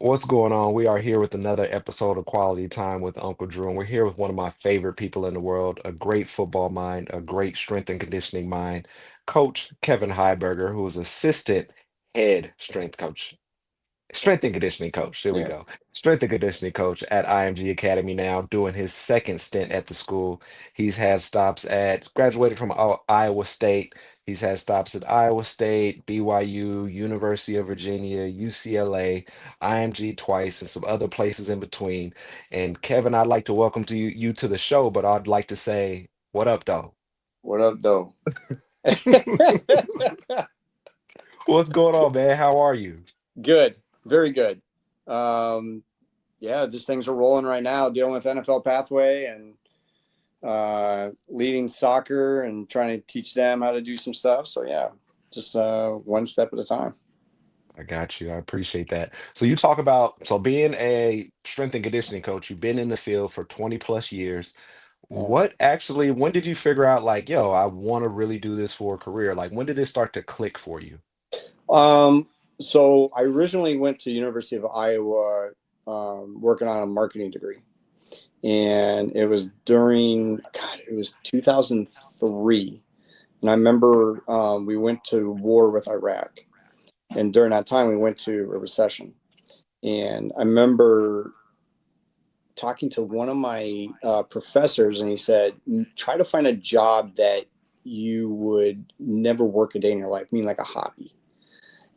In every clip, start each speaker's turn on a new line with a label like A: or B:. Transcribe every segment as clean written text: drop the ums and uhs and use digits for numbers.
A: What's going on? We are here with another episode of Quality Time with Uncle Drew, and we're here with one of my favorite people in the world, a great football mind, a great strength and conditioning mind, Coach Kevin Heiberger, who is assistant head strength and conditioning coach. There we
B: Yeah.
A: go. Strength and conditioning coach at IMG Academy now, doing his second stint at the school. He's had stops at, graduated from Iowa State. He's had stops at Iowa State, BYU, University of Virginia, UCLA, IMG twice, and some other places in between. And Kevin, I'd like to welcome you to the show, but I'd like to say, what up, though?
B: What up, though?
A: What's going on, man? How are you?
B: Good. Very good. Um, yeah, just things are rolling right now, dealing with NFL pathway and leading soccer and trying to teach them how to do some stuff. So, yeah, just one step at a time.
A: I got you. I appreciate that. So you talk about being a strength and conditioning coach, you've been in the field for 20 plus years.
B: Yeah.
A: When did you figure out like, yo, I want to really do this for a career? Like when did it start to click for you?
B: Um, so I originally went to University of Iowa working on a marketing degree. And it was it was 2003. And I remember we went to war with Iraq. And during that time, we went to a recession. And I remember talking to one of my professors, and he said, try to find a job that you would never work a day in your life, mean like a hobby.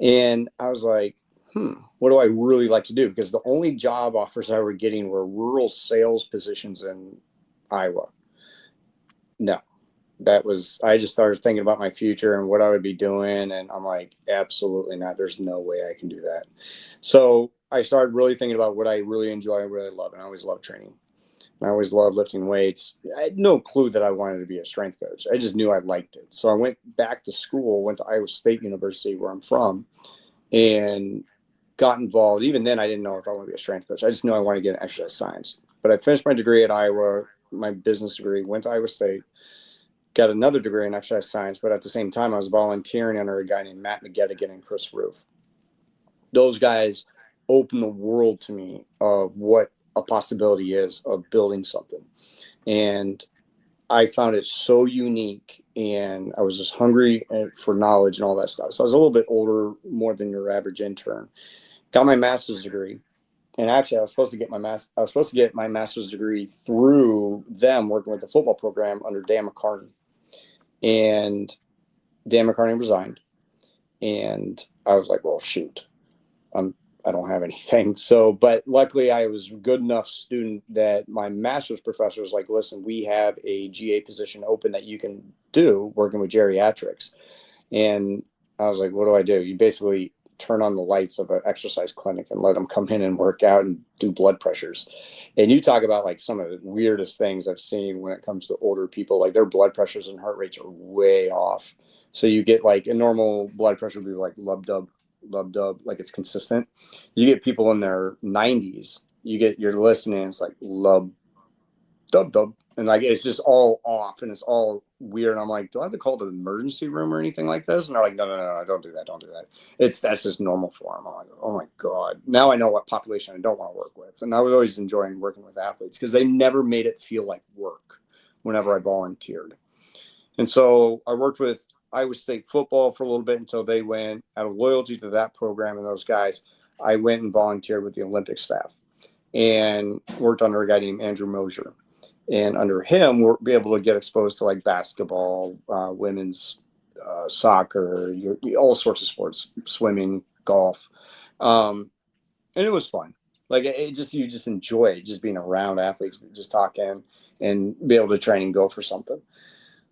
B: And I was like, what do I really like to do? Because the only job offers I were getting were rural sales positions in Iowa. No, I just started thinking about my future and what I would be doing. And I'm like, absolutely not. There's no way I can do that. So I started really thinking about what I really enjoy and really love. And I always love training. I always loved lifting weights. I had no clue that I wanted to be a strength coach. I just knew I liked it. So I went back to school, went to Iowa State University, where I'm from, and got involved. Even then, I didn't know if I wanted to be a strength coach. I just knew I wanted to get an exercise science. But I finished my degree at Iowa, my business degree, went to Iowa State, got another degree in exercise science, but at the same time, I was volunteering under a guy named Matt McGettigan and Chris Roof. Those guys opened the world to me of what a possibility is of building something. And I found it so unique, and I was just hungry for knowledge and all that stuff. So I was a little bit older, more than your average intern. Got my master's degree, and actually, I was supposed to get my master's degree through them working with the football program under Dan McCarney, and Dan McCartney resigned, and I was like, well, shoot, I'm I don't have anything. So, but luckily, I was a good enough student that my master's professor was like, listen, we have a GA position open that you can do working with geriatrics. And I was like, what do I do? You basically turn on the lights of an exercise clinic and let them come in and work out and do blood pressures. And you talk about like some of the weirdest things I've seen when it comes to older people, like their blood pressures and heart rates are way off. So you get like a normal blood pressure would be like lub dub, like it's consistent. You get people in their 90s, you're listening, it's like lub dub dub, and like it's just all off and it's all weird. And I'm like, do I have to call the emergency room or anything like this? And they're like, no, don't do that, don't do that. That's just normal for them. I'm like, oh my god, now I know what population I don't want to work with. And I was always enjoying working with athletes because they never made it feel like work whenever I volunteered. And so I worked with Iowa State football for a little bit until they went out of loyalty to that program and those guys. I went and volunteered with the Olympic staff and worked under a guy named Andrew Mosier. And under him, we'll be able to get exposed to like basketball, women's soccer, all sorts of sports, swimming, golf. Um, and it was fun. Like you just enjoy it, just being around athletes, just talking and be able to train and go for something.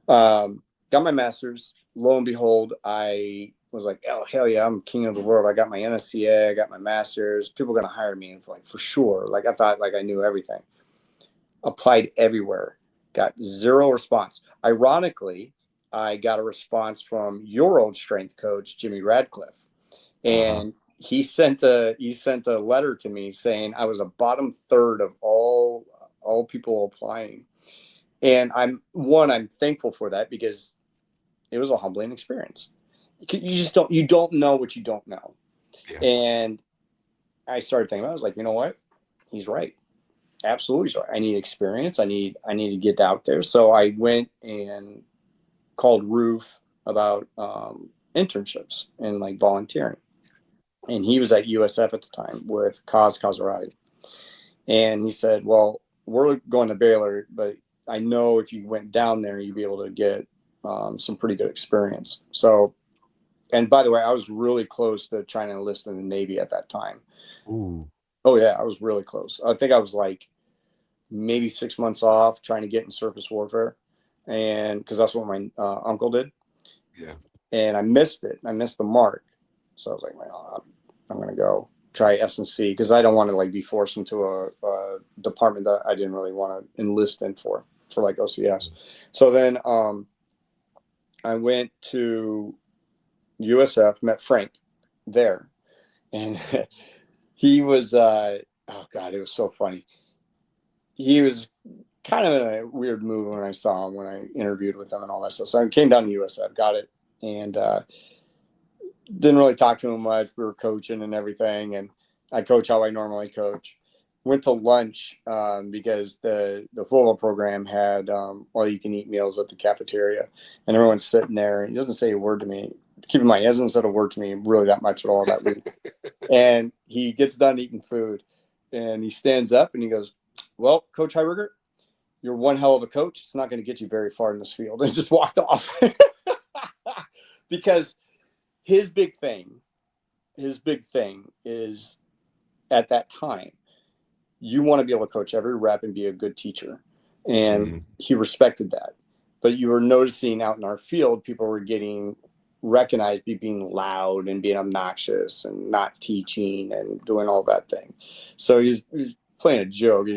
B: Got my master's. Lo and behold, I was like, oh, hell yeah, I'm king of the world. I got my NSCA, I got my master's. People are going to hire me. And like, for sure. Like, I thought like I knew everything. Applied everywhere. Got zero response. Ironically, I got a response from your old strength coach, Jimmy Radcliffe.
A: Uh-huh.
B: And he sent a letter to me saying I was a bottom third of all people applying. And I'm thankful for that because it was a humbling experience. You don't know what you don't know.
A: Yeah.
B: And I started thinking, I was like, you know what? He's right. Absolutely, he's right. I need experience. I need to get out there. So I went and called Roof about internships and like volunteering. And he was at USF at the time with Kaz Kazarati. And he said, well, we're going to Baylor, but I know if you went down there, you'd be able to get some pretty good experience. So, and by the way, I was really close to trying to enlist in the Navy at that time.
A: Ooh.
B: Oh, yeah, I was really close. I think I was like maybe 6 months off trying to get in surface warfare. And because that's what my uncle did.
A: Yeah.
B: And I missed it. I missed the mark. So I was like, well, I'm going to go try S&C because I don't want to like be forced into a department that I didn't really want to enlist in for like OCS. So then I went to USF, met Frank there, and he was oh god, it was so funny. He was kind of in a weird mood when I saw him when I interviewed with him and all that stuff. So I came down to USF, got it, and didn't really talk to him much. We were coaching and everything, and I coach how I normally coach. Went to lunch because the football program had all you can eat meals at the cafeteria, and everyone's sitting there. And he doesn't say a word to me. Keep in mind, he hasn't said a word to me really that much at all that week. And he gets done eating food, and he stands up and he goes, "Well, Coach Heiberger, you're one hell of a coach. It's not going to get you very far in this field." And just walked off because his big thing is at that time, you want to be able to coach every rep and be a good teacher. And he respected that. But you were noticing out in our field, people were getting recognized being loud and being obnoxious and not teaching and doing all that thing. So he's playing a joke,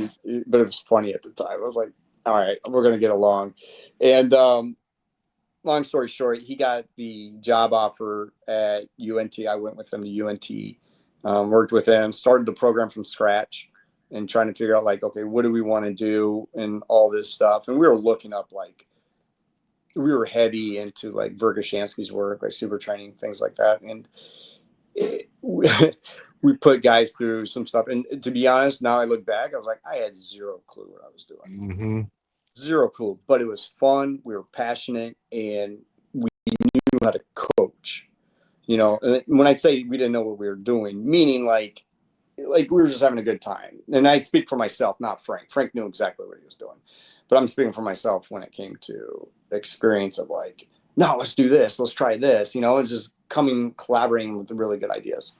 B: but it was funny at the time. I was like, all right, we're going to get along. And long story short, he got the job offer at UNT. I went with him to UNT, worked with him, started the program from scratch and trying to figure out like, okay, what do we want to do and all this stuff. And we were looking up like, we were heavy into like Verkashansky's work, like super training, things like that. And we put guys through some stuff. And to be honest, now I look back, I was like, I had zero clue what I was doing.
A: Mm-hmm.
B: Zero clue, but it was fun. We were passionate and we knew how to coach. You know, and when I say we didn't know what we were doing, meaning like we were just having a good time. And I speak for myself, not Frank. Frank knew exactly what he was doing, but I'm speaking for myself when it came to the experience of like, no, let's do this, let's try this. You know, it's just collaborating with the really good ideas.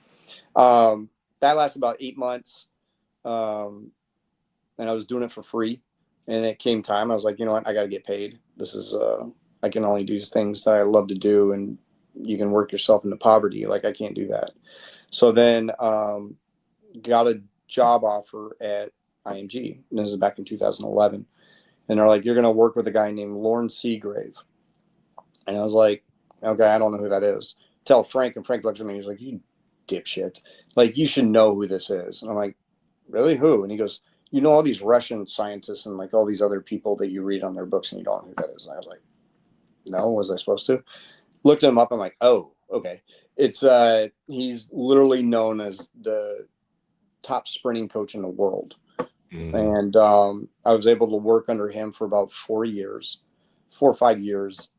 B: That lasted about 8 months, and I was doing it for free. And it came time, I was like, you know what, I got to get paid. This is I can only do things that I love to do, and you can work yourself into poverty. Like I can't do that. So then got a job offer at IMG. And this is back in 2011. And they're like, you're going to work with a guy named Lauren Seagrave. And I was like, okay, I don't know who that is. Tell Frank. And Frank looks at me. He's like, you dipshit. Like, you should know who this is. And I'm like, really? Who? And he goes, you know, all these Russian scientists and like all these other people that you read on their books and you don't know who that is. And I was like, no, was I supposed to? Looked him up. I'm like, oh, okay. It's he's literally known as the top sprinting coach in the world. And I was able to work under him for about 4 or 5 years.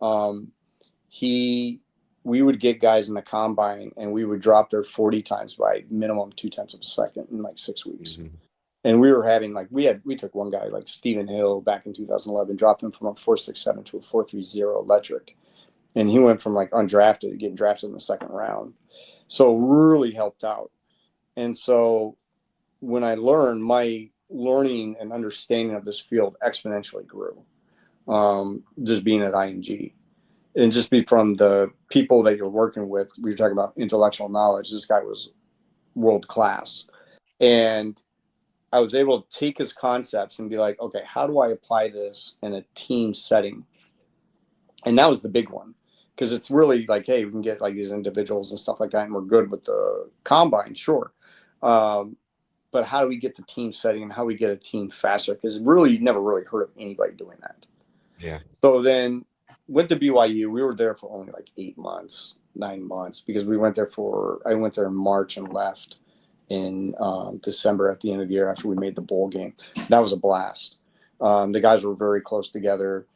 B: We would get guys in the combine and we would drop their 40 times by minimum 0.2 of a second in like 6 weeks.
A: Mm-hmm.
B: And we were having like, we took one guy like Stephen Hill back in 2011, dropped him from a 4.67 to a 4.30 electric. And he went from like undrafted to getting drafted in the second round. So really helped out. And so when I learned, my learning and understanding of this field exponentially grew, just being at IMG. And just be from the people that you're working with. We were talking about intellectual knowledge. This guy was world class. And I was able to take his concepts and be like, okay, how do I apply this in a team setting? And that was the big one. Because it's really like, hey, we can get like these individuals and stuff like that, and we're good with the combine, sure. But how do we get the team setting and how we get a team faster? Because really, you never really heard of anybody doing that.
A: Yeah.
B: So then went to BYU. We were there for only like 8 months, 9 months, because I went there in March and left. in December at the end of the year after we made the bowl game. That was a blast. The guys were very close together.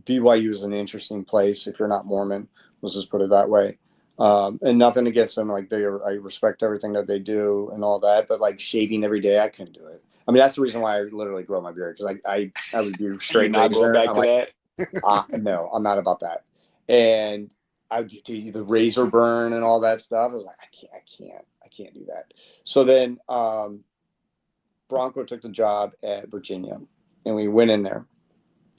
B: BYU is an interesting place if you're not Mormon. Let's just put it that way. And nothing against them. Like I respect everything that they do and all that. But like shaving every day, I couldn't do it. I mean, that's the reason why I literally grow my beard, because I would do
A: You're
B: straight
A: not going
B: razor.
A: back
B: I'm
A: to
B: like,
A: that?
B: no, I'm not about that. And I would do the razor burn and all that stuff. I was like, I can't do that. So then Bronco took the job at Virginia, and we went in there.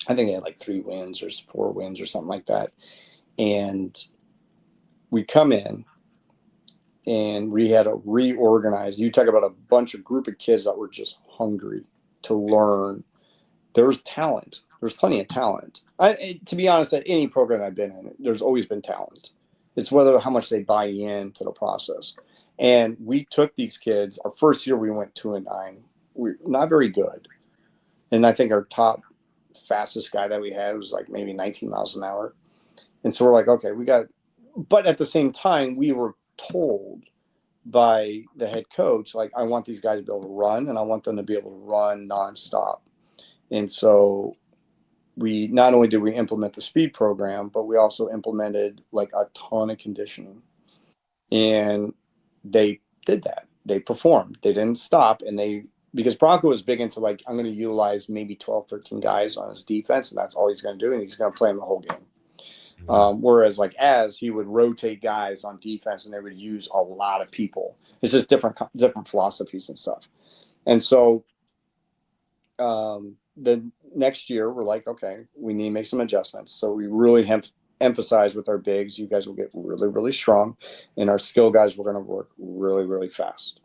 B: I think they had like 3 wins or 4 wins or something like that. And we come in and we had to reorganize. You talk about a group of kids that were just hungry to learn. There's talent. There's plenty of talent. To be honest, at any program I've been in, there's always been talent. It's whether how much they buy into the process. And we took these kids. Our first year, we went 2-9. We're not very good. And I think our top fastest guy that we had was like maybe 19 miles an hour. And so we're like, okay, but at the same time, we were told by the head coach, like, I want these guys to be able to run, and I want them to be able to run nonstop. And so we not only did we implement the speed program, but we also implemented like a ton of conditioning. And they did that. They performed. They didn't stop. And because Bronco was big into like, I'm going to utilize maybe 12, 13 guys on his defense, and that's all he's going to do. And he's going to play them the whole game. Whereas like he would rotate guys on defense, and they would use a lot of people. It's just different philosophies and stuff. And so the next year we're like, okay, we need to make some adjustments. So we really emphasize with our bigs, you guys will get really, really strong, and our skill guys were going to work really, really fast.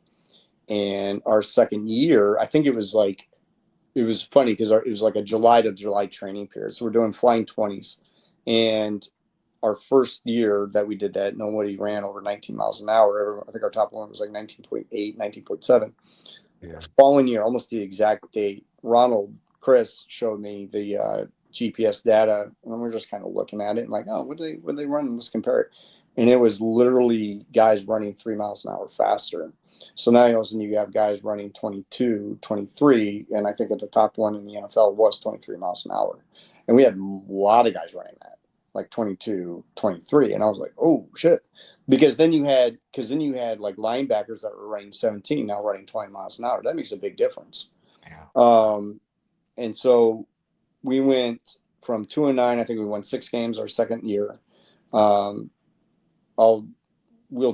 B: And our second year, I think it was funny because it was like a July to July training period. So we're doing flying 20s. And our first year that we did that, nobody ran over 19 miles an hour. I think our top one was like 19.8, 19.7.
A: Yeah.
B: The following year, almost the exact date, Chris showed me the GPS data, and we're just kind of looking at it and like, oh, what do they run? Let's compare it. And it was literally guys running 3 miles an hour faster. So now all of a sudden you have guys running 22, 23, and I think at the top one in the NFL was 23 miles an hour. And we had a lot of guys running that, like 22, 23. And I was like, oh, shit. Because then you had like linebackers that were running 17, now running 20 miles an hour. That makes a big difference.
A: Yeah.
B: And so we went from 2-9. I think we won 6 games our second year. We'll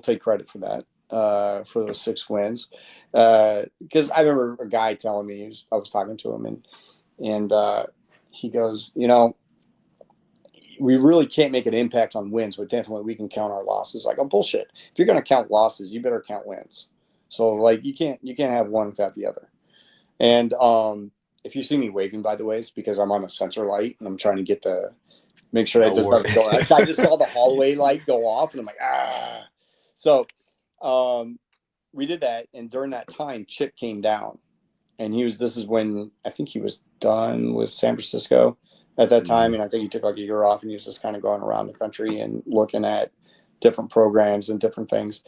B: take credit for that, for those 6 wins. Because I remember a guy telling me, I was talking to him, and he goes, we really can't make an impact on wins, but definitely we can count our losses. Like, oh, bullshit. If you're going to count losses, you better count wins. So like you can't have one without the other. And if you see me waving, by the way, it's because I'm on a sensor light and I'm trying to make sure that it
A: No
B: just
A: worries.
B: doesn't go out. I just saw the hallway light go off, and I'm like, ah. So we did that, and during that time, Chip came down, and this is when I think he was done with San Francisco at that time. And I think he took like a year off, and he was just kind of going around the country and looking at different programs and different things.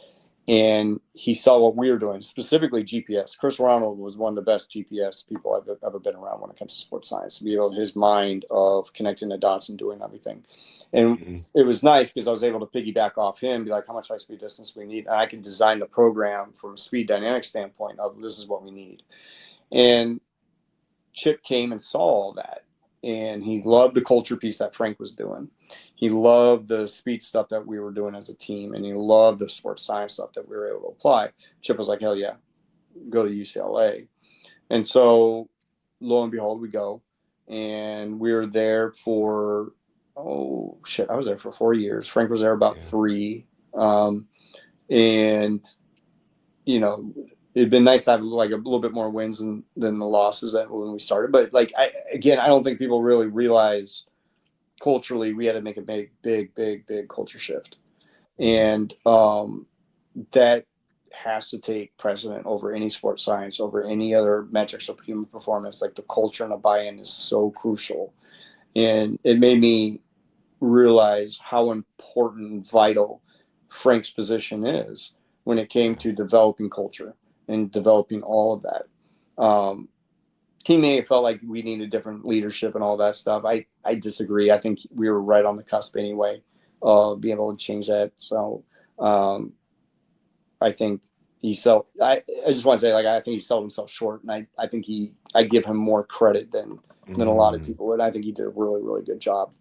B: And he saw what we were doing, specifically GPS. Chris Ronald was one of the best GPS people I've ever been around when it comes to sports science. To be able, his mind of connecting the dots and doing everything. And it was nice because I was able to piggyback off him, be like, how much high speed distance we need. And I could design the program from a speed dynamic standpoint of this is what we need. And Chip came and saw all that. And he loved the culture piece that Frank was doing. He loved the speed stuff that we were doing as a team. And he loved the sports science stuff that we were able to apply. Chip was like, hell yeah, go to UCLA. And so lo and behold, we go. And we were there for, I was there for 4 years. Frank was there about 3. And, it'd been nice to have like a little bit more wins than the losses that when we started. But like, I don't think people really realize culturally we had to make a big culture shift. And that has to take precedent over any sports science, over any other metrics of human performance. Like the culture and the buy-in is so crucial. And it made me realize how important and vital Frank's position is. when it came to developing culture and developing all of that. He may have felt like we needed different leadership and all that stuff. I disagree. I think we were right on the cusp anyway of being able to change that. So I think I just want to say, like, I think he sold himself short, and I think I give him more credit than a lot of people would. I think he did a really, really good job.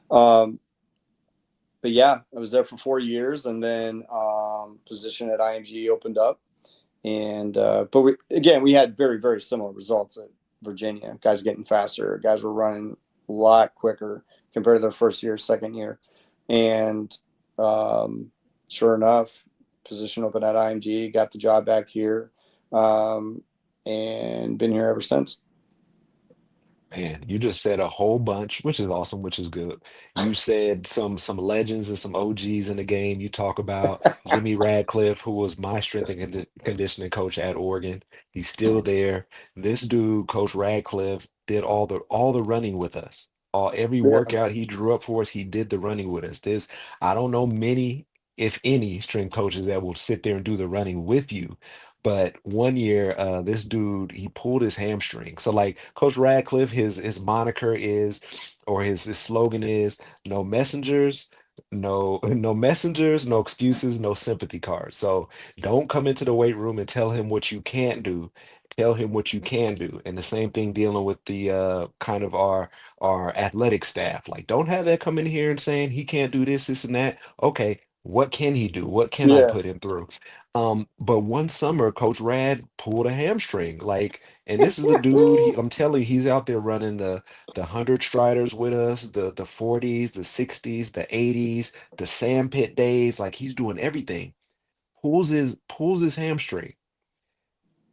B: But yeah, I was there for 4 years, and then position at IMG opened up, and but we had very, very similar results at Virginia. Guys getting faster, guys were running a lot quicker compared to their first year, second year, and sure enough, position open at IMG, got the job back here, and been here ever since.
A: Man, you just said a whole bunch, which is awesome, which is good. You said some legends and some OGs in the game. You talk about Jimmy Radcliffe, who was my strength and conditioning coach at Oregon. He's still there. This dude, Coach Radcliffe, did all the running with us. Every
B: Yeah,
A: workout he drew up for us, he did the running with us. I don't know many, if any, strength coaches that will sit there and do the running with you. But one year, this dude, he pulled his hamstring. So like Coach Radcliffe, his moniker is, or his slogan is, no messengers, no messengers, no excuses, no sympathy cards. So don't come into the weight room and tell him what you can't do. Tell him what you can do. And the same thing dealing with the kind of our athletic staff. Like, don't have that come in here and saying he can't do this, this, and that. Okay, what can he do? What can I
B: yeah,
A: put him through? But one summer, Coach Rad pulled a hamstring. Like, and this is the dude. I'm telling you, he's out there running the 100 striders with us, the 40s, the 60s, the 80s, the sandpit days. Like, he's doing everything. Pulls his hamstring.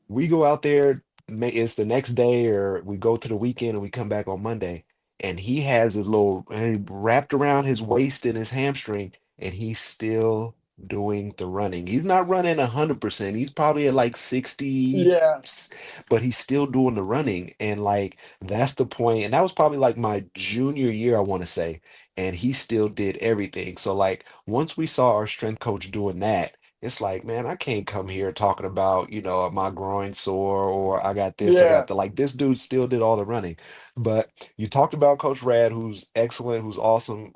A: We go out there, it's the next day, or we go to the weekend and we come back on Monday, and he has his little wrapped around his waist and his hamstring, and he's still doing the running. He's not running 100%. He's probably at like 60,
B: yeah,
A: but he's still doing the running. And like that's the point. And that was probably like my junior year, I want to say. And he still did everything. So like once we saw our strength coach doing that, it's like, man, I can't come here talking about, my groin sore or I got this, I
B: yeah,
A: got the like this dude still did all the running. But you talked about Coach Rad, who's excellent, who's awesome.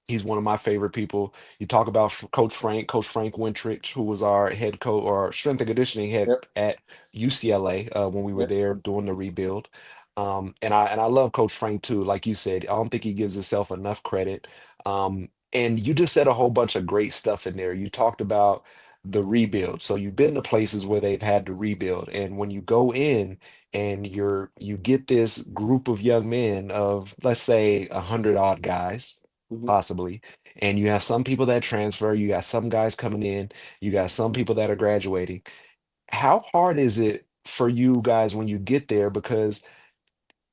A: He's one of my favorite people. You talk about Coach Frank Wintrich, who was our head coach or strength and conditioning head
B: yep,
A: at UCLA when we were
B: yep,
A: there doing the rebuild. And I love Coach Frank too. Like you said, I don't think he gives himself enough credit. And you just said a whole bunch of great stuff in there. You talked about the rebuild. So you've been to places where they've had to rebuild, and when you go in and you get this group of young men of let's say 100 odd guys
B: mhm.
A: possibly. And you have some people that transfer, you got some guys coming in, you got some people that are graduating. How hard is it for you guys when you get there? Because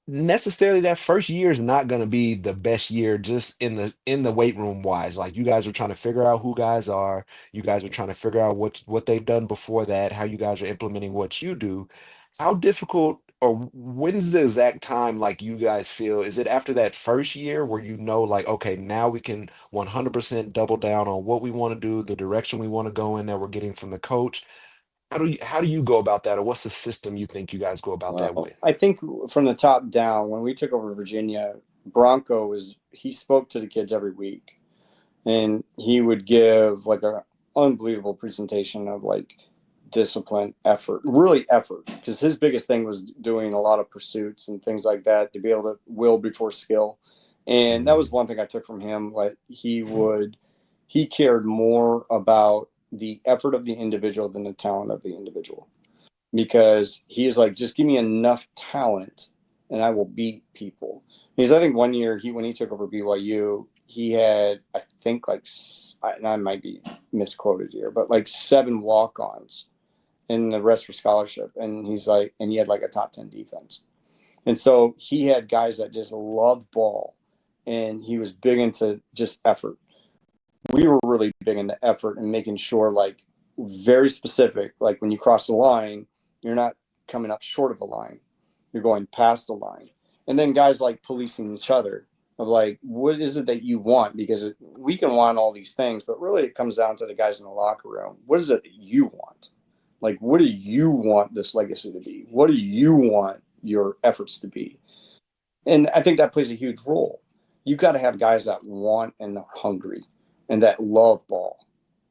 A: necessarily that first year is not going to be the best year just in the weight room wise. Like you guys are trying to figure out who guys are, you guys are trying to figure out what they've done before that, how you guys are implementing what you do. How difficult or when's the exact time like you guys feel? Is it after that first year where you know like okay, now we can 100% double down on what we want to do, the direction we want to go in that we're getting from the coach? How do you go about that, or what's the system you think you guys go about that
B: Well,
A: with?
B: I think from the top down, when we took over Virginia, he spoke to the kids every week, and he would give like a unbelievable presentation of like discipline, effort, really effort, because his biggest thing was doing a lot of pursuits and things like that to be able to will before skill. And that was
A: Mm,
B: one thing I took from him. Like he cared more about the effort of the individual than the talent of the individual, because he's like, just give me enough talent and I will beat people. Because I think one year when he took over BYU, he had, I think, like, and I might be misquoted here, but like 7 walk-ons, and the rest were scholarship. And he's like, and he had like a top 10 defense. And so he had guys that just loved ball, and he was big into just effort. We were really big into effort and making sure, like, very specific, like when you cross the line, you're not coming up short of the line, you're going past the line. And then guys like policing each other, of like, what is it that you want? Because we can want all these things, but really it comes down to the guys in the locker room. What is it that you want? Like, what do you want this legacy to be? What do you want your efforts to be? And I think that plays a huge role. You got to have guys that want and are hungry and that love ball,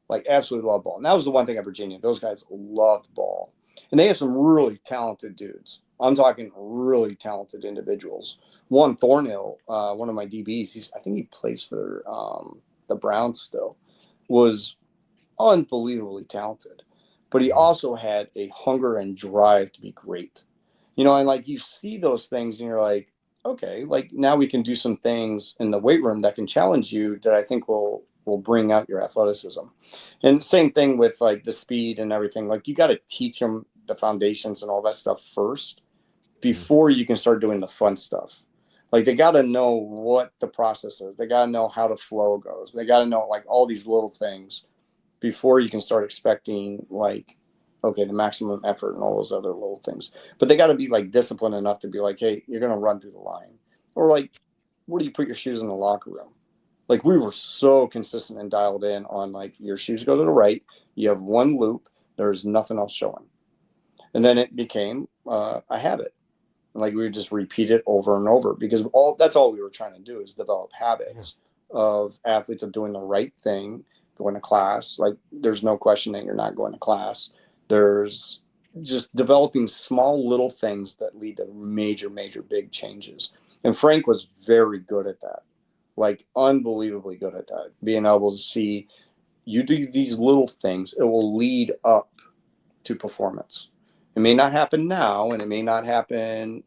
B: like absolutely love ball. And that was the one thing at Virginia. Those guys loved ball. And they have some really talented dudes. I'm talking really talented individuals. One Thornhill, one of my DBs, I think he plays for the Browns still, was unbelievably talented. But he
A: Mhm.
B: also had a hunger and drive to be great. And like you see those things and you're like, okay, like now we can do some things in the weight room that can challenge you that I think will bring out your athleticism. And same thing with like the speed and everything. Like you got to teach them the foundations and all that stuff first
A: Mhm.
B: before you can start doing the fun stuff. Like they got to know what the process is. They got to know how the flow goes. They got to know like all these little things before you can start expecting like, okay, the maximum effort and all those other little things. But they got to be like disciplined enough to be like, hey, you're going to run through the line. Or like, where do you put your shoes in the locker room? Like we were so consistent and dialed in on like your shoes go to the right, you have one loop, there's nothing else showing. And then it became a habit. Like we would just repeat it over and over because all that's all we were trying to do is develop
A: Yeah.
B: habits of athletes of doing the right thing, going to class. Like there's no question that you're not going to class. There's just developing small little things that lead to major, major big changes. And Frank was very good at that, like unbelievably good at that. Being able to see you do these little things, it will lead up to performance. It may not happen now, and it may not happen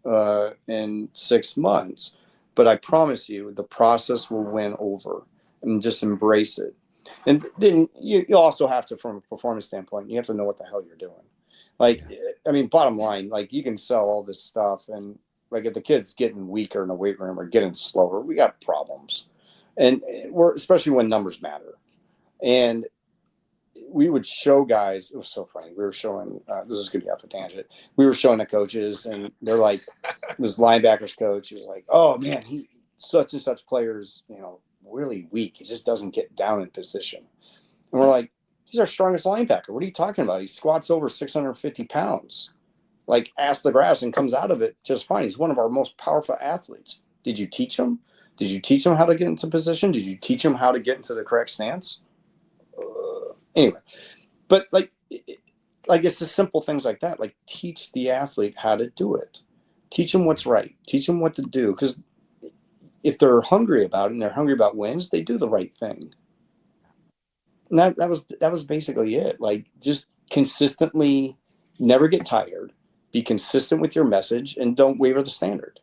B: in 6 months, but I promise you, the process will win over, and just embrace it. And then you also have to, from a performance standpoint, you have to know what the hell you're doing. Like,
A: Yeah.
B: I mean, bottom line, like you can sell all this stuff, and like if the kid's getting weaker in the weight room or getting slower, we got problems, and we're especially when numbers matter. And we would show guys. It was so funny. We were showing. This is gonna be off a tangent. We were showing the coaches, and they're like, this linebackers coach. He was like, "Oh man, he such and such players, really weak. He just doesn't get down in position." And we're like, "He's our strongest linebacker. What are you talking about? He squats over 650 pounds, like ass the grass, and comes out of it just fine. He's one of our most powerful athletes. Did you teach him? Did you teach him how to get into position? Did you teach him how to get into the correct stance?" Anyway, but like it's the simple things like that. Like teach the athlete how to do it. Teach them what's right. Teach them what to do. Because if they're hungry about it and they're hungry about wins, they do the right thing. And that was basically it. Like just consistently, never get tired. Be consistent with your message and don't waver the standard.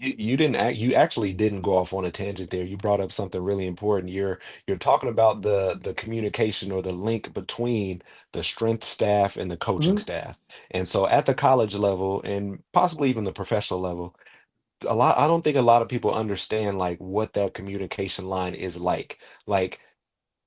A: You didn't act, you actually didn't go off on a tangent there. You brought up something really important. You're talking about the communication or the link between the strength staff and the coaching
B: Mm-hmm.
A: staff. And so at the college level and possibly even the professional level, I don't think a lot of people understand like what that communication line is like. Like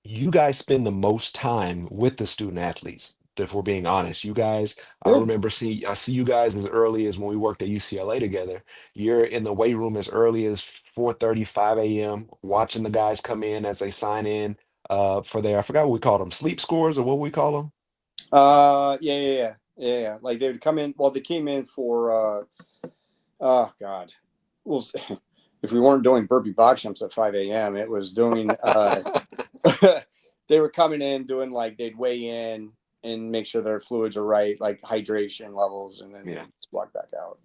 A: you guys spend the most time with the student athletes. If we're being honest, you guys,
B: Yeah.
A: I see you guys as early as when we worked at UCLA together. You're in the weight room as early as 4:30, 5 a.m., watching the guys come in as they sign in for their, I forgot what we called them, sleep scores or what we call them.
B: Yeah, yeah, yeah, yeah, yeah. Like they would come in. Well, they came in for. Oh God. Well, if we weren't doing burpee box jumps at 5 a.m., it was doing. They were coming in doing like they'd weigh in and make sure their fluids are right, like hydration levels, and then
A: Yeah.
B: they just walk back out.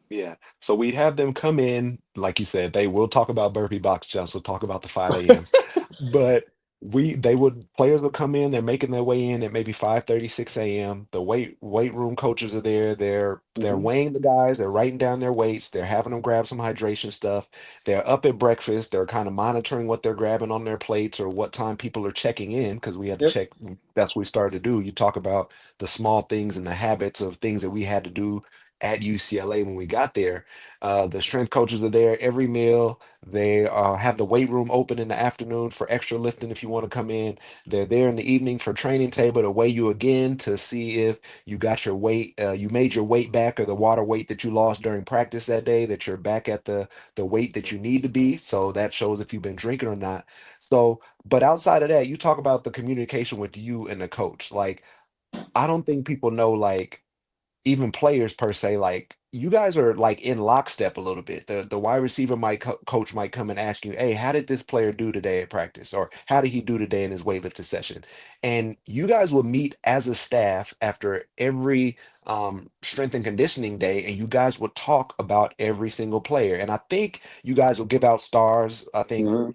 A: Yeah. So we'd have them come in, like you said, they will talk about burpee box jumps, we'll talk about the 5 a.m.s. But players would come in, they're making their way in at maybe 5:30, 6 a.m. The weight room coaches are there, they're
B: Mm-hmm.
A: weighing the guys, they're writing down their weights, they're having them grab some hydration stuff. They're up at breakfast, they're kind of monitoring what they're grabbing on their plates or what time people are checking in, because we had to
B: Yep.
A: check, that's what we started to do. You talk about the small things and the habits of things that we had to do at UCLA when we got there. The strength coaches are there every meal. They have the weight room open in the afternoon for extra lifting if you want to come in. They're there in the evening for training table to weigh you again to see if you got your weight, you made your weight back or the water weight that you lost during practice that day, that you're back at the weight that you need to be. So that shows if you've been drinking or not. So, but outside of that, you talk about the communication with you and the coach. Like, I don't think people know, like, even players per se, like you guys are like in lockstep a little bit. The wide receiver might coach might come and ask you, "Hey, how did this player do today at practice?" Or "How did he do today in his weightlifting session?" And you guys will meet as a staff after every strength and conditioning day, and you guys will talk about every single player. And I think you guys will give out stars. I think.
B: Mhm.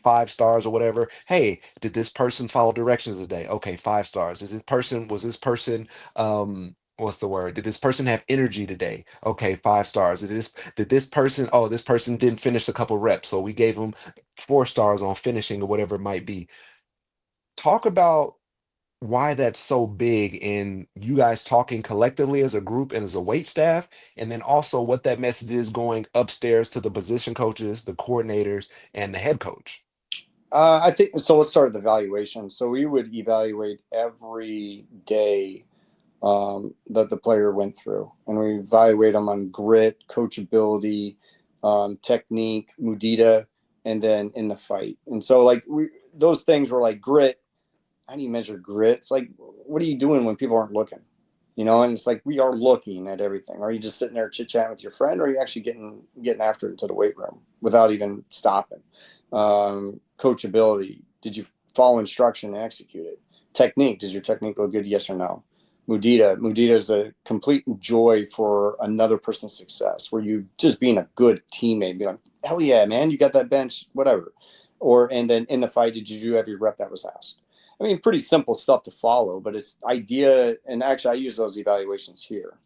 A: 5 stars or whatever. Hey, did this person follow directions today? Okay, 5 stars. Was this person what's the word? Did this person have energy today? Okay, 5 stars. Did this person, oh, this person didn't finish a couple reps, so we gave them 4 stars on finishing or whatever it might be. Talk about why that's so big in you guys talking collectively as a group and as a weight staff, and then also what that message is going upstairs to the position coaches, the coordinators, and the head coach.
B: I think so. Let's start with evaluation. So we would evaluate every day that the player went through, and we evaluate them on grit, coachability, technique, mudita, and then in the fight. And so, like those things were like grit. How do you measure grit? It's like, what are you doing when people aren't looking? And it's like we are looking at everything. Are you just sitting there chit chatting with your friend, or are you actually getting after it into the weight room without even stopping? Coachability. Did you follow instruction and execute it? Technique. Does your technique look good? Yes or no? Mudita. Mudita is a complete joy for another person's success, where you just being a good teammate, be like, hell yeah, man, you got that bench, whatever. And then in the fight, did you do every rep that was asked? I mean, pretty simple stuff to follow, but it's idea. And actually, I use those evaluations here.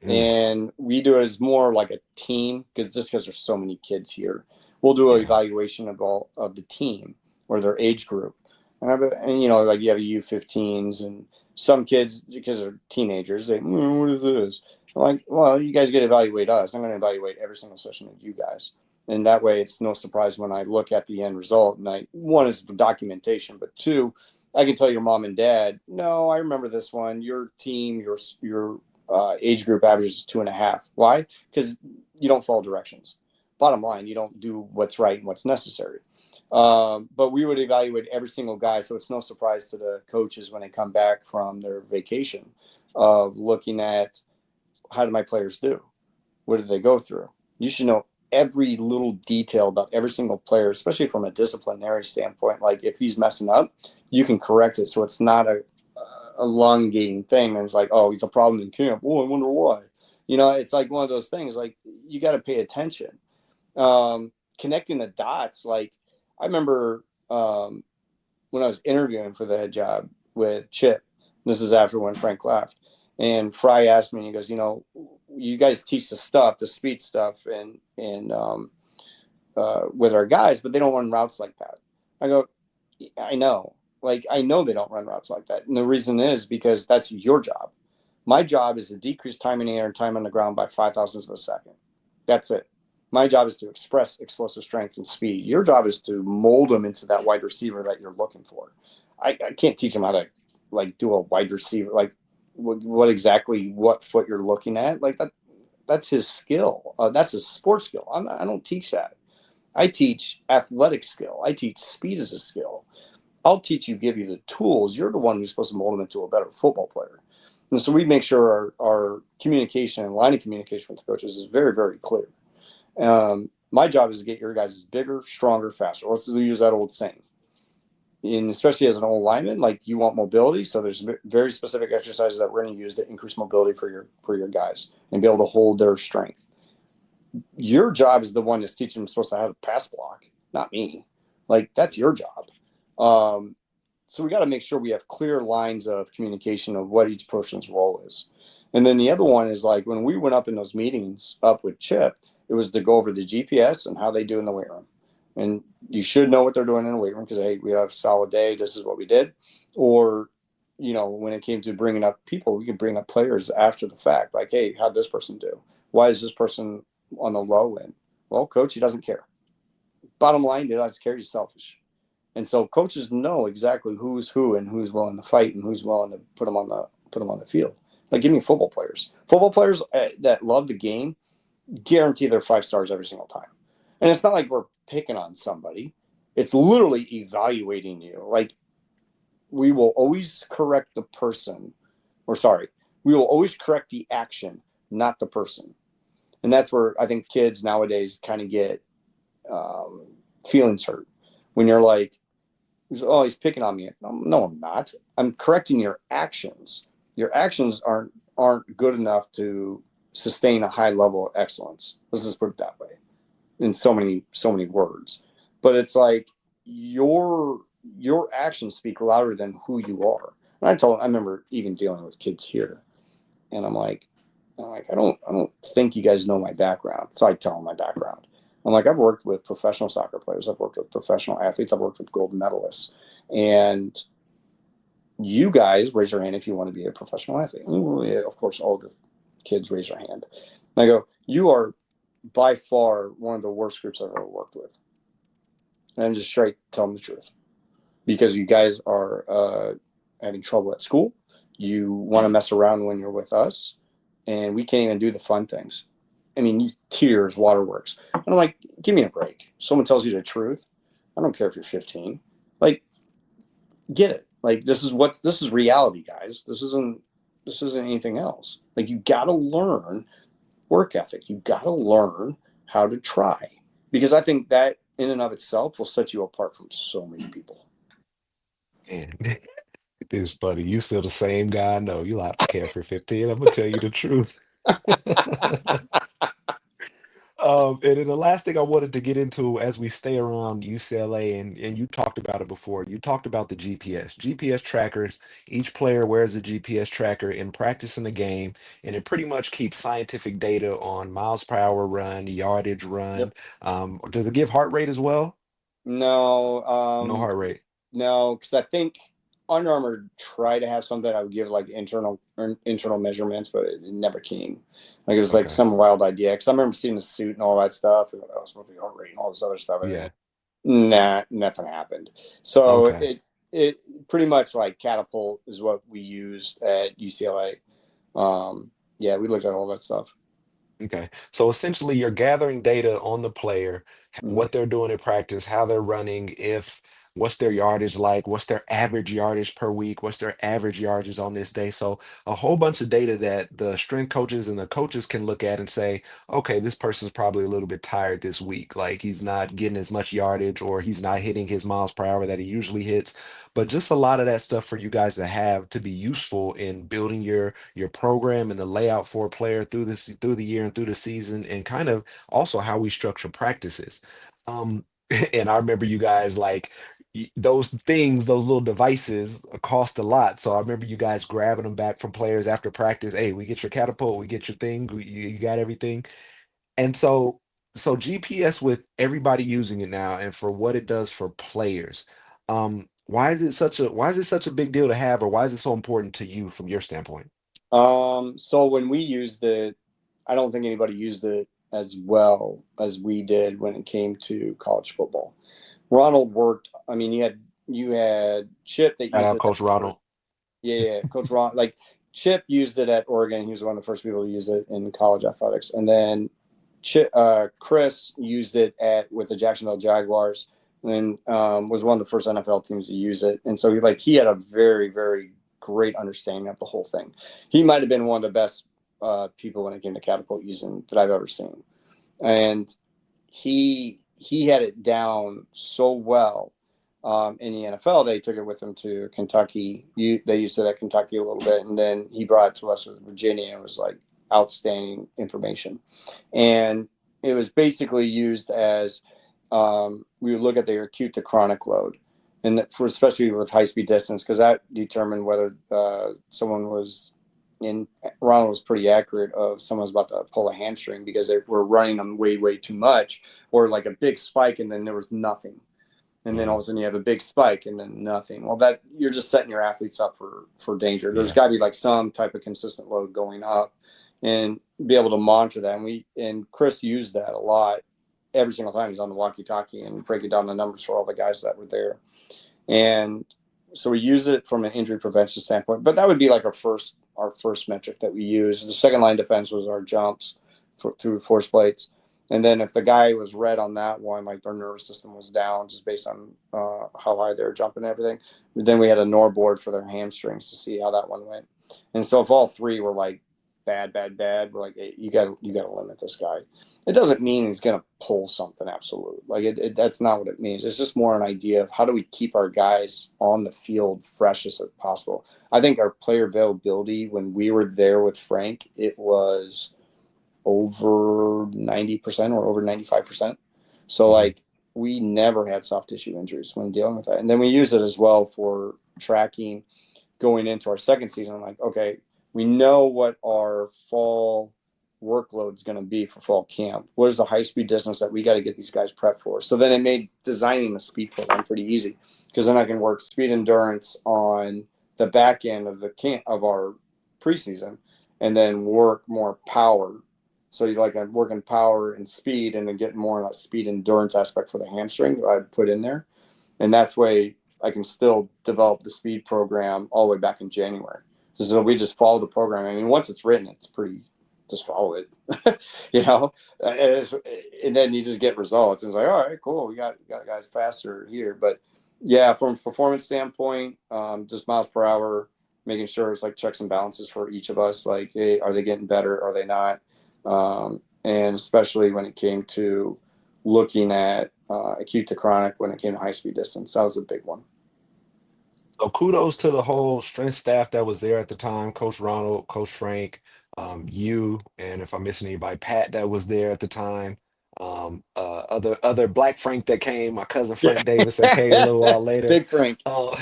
A: Mm,
B: And we do it as more like a team because there's so many kids here. We'll do an
A: yeah.
B: evaluation of all of the team or their age group. And like you have U15s and some kids, because they're teenagers, they, what is this? I'm like, well, you guys get to evaluate us. I'm going to evaluate every single session of you guys. And that way it's no surprise when I look at the end result. And one is documentation, but two, I can tell your mom and dad, no, I remember this one. Your team, your age group averages 2.5. Why? Because you don't follow directions. Bottom line, you don't do what's right and what's necessary. But we would evaluate every single guy, so it's no surprise to the coaches when they come back from their vacation of looking at how do my players do? What did they go through? You should know every little detail about every single player, especially from a disciplinary standpoint. Like if he's messing up, you can correct it, so it's not a elongating thing. And it's like, oh, he's a problem in camp. Oh, I wonder why. It's like one of those things. Like you got to pay attention. Connecting the dots. Like I remember when I was interviewing for the head job with Chip. This is after when Frank left, and Fry asked me. He goes, you guys teach the speed stuff, and with our guys, but they don't run routes like that. I go, I know. Like, I know they don't run routes like that. And the reason is because that's your job. My job is to decrease time in the air and time on the ground by 5 thousandths of a second. That's it. My job is to express explosive strength and speed. Your job is to mold them into that wide receiver that you're looking for. I can't teach them how to like do a wide receiver, like what exactly what foot you're looking at. Like that, that's his skill. That's his sports skill. I don't teach that. I teach athletic skill. I teach speed as a skill. I'll teach you, give you the tools. You're the one who's supposed to mold them into a better football player. And so we make sure our communication and line of communication with the coaches is very, very clear. My job is to get your guys bigger, stronger, faster. Let's use that old saying. And especially as an old lineman, like you want mobility, so there's very specific exercises that we're going to use to increase mobility for your guys and be able to hold their strength. Your job is the one that's teaching them supposed to how to pass block, not me. Like that's your job. Um, so we got to make sure we have clear lines of communication of what each person's role is. And then the other one is like when we went up in those meetings up with Chip, it was to go over the GPS and how they do in the weight room. And you should know what they're doing in the weight room because, hey, we have a solid day. This is what we did. Or when it came to bringing up people, we could bring up players after the fact. Like, hey, how'd this person do? Why is this person on the low end? Well, coach, he doesn't care. Bottom line, he doesn't care. He's selfish. And so coaches know exactly who's who and who's willing to fight and who's willing to put them on the field. Like, give me football players. Football players that love the game, guarantee they're 5 stars every single time. And it's not like we're picking on somebody. It's literally evaluating you. Like, we will always correct the person, or sorry, we will always correct the action, not the person. And that's where I think kids nowadays kind of get feelings hurt when you're like, oh, he's picking on me. No, I'm not. I'm correcting your actions. Your actions aren't good enough to sustain a high level of excellence. Let's just put it that way in so many words. But it's like your actions speak louder than who you are. And I remember even dealing with kids here, and I don't think you guys know my background. So I tell them my background. I'm like, I've worked with professional soccer players, I've worked with professional athletes, I've worked with gold medalists, and you guys raise your hand if you want to be a professional athlete. Of course, all the kids raise their hand. And I go, you are by far one of the worst groups I've ever worked with. And I'm just straight telling the truth, because you guys are having trouble at school. You want to mess around when you're with us, and we can't even do the fun things. I mean, tears, waterworks. And I'm like, give me a break. Someone tells you the truth. I don't care if you're 15. Like, get it. Like, this is reality, guys. This isn't anything else. Like, you got to learn work ethic. You got to learn how to try, because I think that in and of itself will set you apart from so many people.
A: Man, it's funny. You still the same guy. No, you like care for 15. I'm gonna tell you the truth. And then the last thing I wanted to get into as we stay around UCLA, and you talked about it before, you talked about the GPS. GPS trackers, each player wears a GPS tracker in practice in the game, and it pretty much keeps scientific data on miles per hour run, yardage
B: Yep.
A: run. Does it give heart rate as well?
B: No,
A: No heart rate.
B: no, because I think Under Armour tried to have something that would give like internal measurements, but it never came. Like, it was like
A: Okay.
B: some wild idea. Because I remember seeing the suit and all that stuff, and I was supposed to be heart rate and all this other stuff, and
A: Yeah.
B: nah, nothing happened. So
A: Okay.
B: it pretty much like Catapult is what we used at UCLA. Yeah, we looked at all that stuff.
A: Okay. So essentially, you're gathering data on the player,
B: Mhm.
A: what they're doing in practice, how they're running, if what's their yardage like, what's their average yardage per week, what's their average yardage on this day. So a whole bunch of data that the strength coaches and the coaches can look at and say, okay, this person's probably a little bit tired this week. Like he's not getting as much yardage or he's not hitting his miles per hour that he usually hits. But just a lot of that stuff for you guys to have to be useful in building your program and the layout for a player through the year and through the season, and kind of also how we structure practices. Um, and I remember you guys like those things, those little devices cost a lot. So I remember you guys grabbing them back from players after practice. Hey, we get your catapult, we get your thing, you got everything. And so GPS with everybody using it now and for what it does for players. Why is it such a big deal to have, or why is it so important to you from your standpoint?
B: So when we used it, I don't think anybody used it as well as we did when it came to college football. Ronald worked. I mean, you had Chip that
A: Shout
B: used
A: out
B: it.
A: Coach Ronald.
B: Yeah, yeah, Coach Ron. Like, Chip used it at Oregon. He was one of the first people to use it in college athletics, and then Chris used it at with the Jacksonville Jaguars, and then was one of the first NFL teams to use it. And so he had a very very great understanding of the whole thing. He might have been one of the best people when it came to catapult using that I've ever seen, and he had it down so well. In the NFL, they took it with him to Kentucky. They used it at Kentucky a little bit, and then he brought it to us with Virginia. And it was like outstanding information, and it was basically used as we would look at their acute to chronic load, and for especially with high speed distance, because that determined whether someone was in. Ronald was pretty accurate of someone was about to pull a hamstring because they were running them way way too much, or like a big spike and then there was nothing. and then all
A: Hmm.
B: of a sudden you have a big spike and then nothing. Well, that you're just setting your athletes up for danger. There's
A: Yeah.
B: got to be like some type of consistent load going up, and be able to monitor that. And Chris used that a lot every single time he's on the walkie-talkie and breaking down the numbers for all the guys that were there. And so we use it from an injury prevention standpoint. But that would be like our first metric that we use. The second line defense was our jumps through force plates. And then if the guy was red on that one, like their nervous system was down just based on how high they were jumping and everything, then we had a NOR board for their hamstrings to see how that one went. And so if all three were like bad, we're like, hey, you got to limit this guy. It doesn't mean he's going to pull something absolute. Like that's not what it means. It's just more an idea of how do we keep our guys on the field fresh as possible. I think our player availability when we were there with Frank, it was over 90% or over 95%. So
A: Hmm.
B: like we never had soft tissue injuries when dealing with that. And then we use it as well for tracking going into our second season. I'm like, okay, we know what our fall workload is going to be for fall camp. What is the high speed distance that we got to get these guys prepped for? So then it made designing the speed program pretty easy because then I can work speed endurance on the back end of the camp of our preseason and then work more power. So you like I'm working power and speed and then getting more of that speed endurance aspect for the hamstring that I'd put in there. And that's way I can still develop the speed program all the way back in January. So we just follow the program. I mean, once it's written, it's pretty. Just follow it, and then you just get results. And it's like, all right, cool. We got guys faster here, but yeah, from a performance standpoint, just miles per hour, making sure it's like checks and balances for each of us. Like, hey, are they getting better? Are they not? And especially when it came to looking at acute to chronic when it came to high speed distance. That was a big one.
A: So kudos to the whole strength staff that was there at the time, Coach Ronald, Coach Frank, you, and if I'm missing anybody, Pat that was there at the time. Other Black Frank that came, my cousin Frank Davis that came a little
B: Yeah.
A: while later.
B: Big Frank.
A: Uh,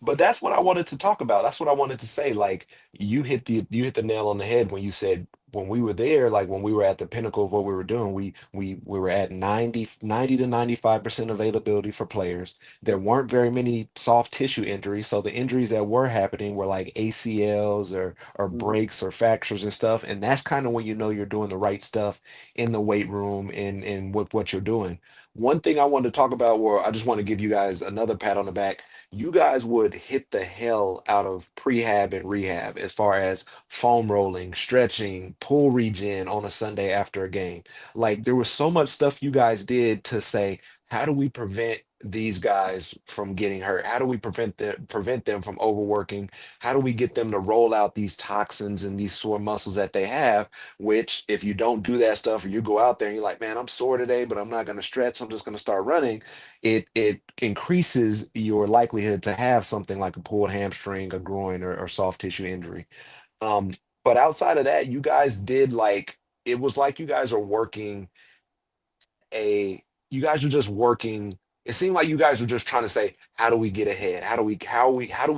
A: but that's what I wanted to talk about. That's what I wanted to say. Like you hit the nail on the head when you said when we were there, like when we were at the pinnacle of what we were doing, we were at 90 to 95% availability for players. There weren't very many soft tissue injuries, so the injuries that were happening were like ACLs or
B: Mhm.
A: breaks or fractures and stuff. And that's kind of when you know you're doing the right stuff in the weight room and what you're doing. One thing I wanted to talk about, where I just want to give you guys another pat on the back. You guys would hit the hell out of prehab and rehab as far as foam rolling, stretching, pull regen on a Sunday after a game. Like there was so much stuff you guys did to say, how do we prevent these guys from getting hurt? How do we prevent them from overworking? How do we get them to roll out these toxins and these sore muscles that they have? Which, if you don't do that stuff, or you go out there and you're like, man, I'm sore today, but I'm not going to stretch. I'm just going to start running. It increases your likelihood to have something like a pulled hamstring, a groin, or soft tissue injury. Um, but outside of that, you guys did like it was like you guys are working a you guys are just working. It seemed like you guys were just trying to say, how do we get ahead? How do we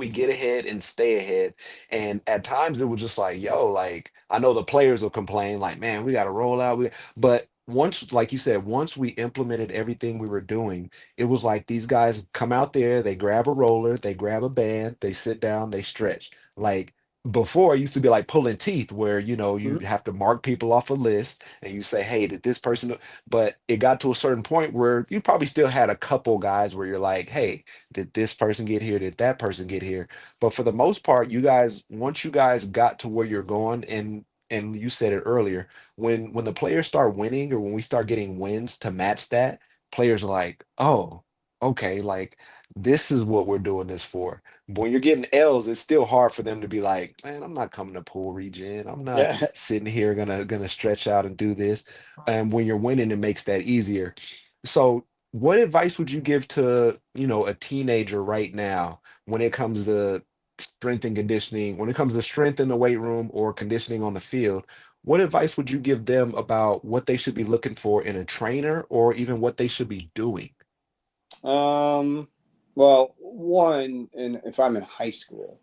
A: get ahead and stay ahead? And at times it was just like, yo, like I know the players will complain, like, man, we gotta roll out. But once, like you said, once we implemented everything we were doing, it was like these guys come out there, they grab a roller, they grab a band, they sit down, they stretch. Like before, it used to be like pulling teeth, where you
B: Mhm.
A: have to mark people off a list and you say, hey, did this person but it got to a certain point where you probably still had a couple guys where you're like, hey, did this person get here? Did that person get here? But for the most part, you guys, once you guys got to where you're going, and you said it earlier, when the players start winning or when we start getting wins to match that, players are like, oh, okay, like this is what we're doing this for. But when you're getting L's, it's still hard for them to be like, man, I'm not coming to pool regen. I'm not
B: Yeah.
A: sitting here gonna stretch out and do this. And when you're winning, it makes that easier. So, what advice would you give to, a teenager right now when it comes to strength and conditioning, when it comes to strength in the weight room or conditioning on the field? What advice would you give them about what they should be looking for in a trainer or even what they should be doing?
B: Um, well, one, and if I'm in high school,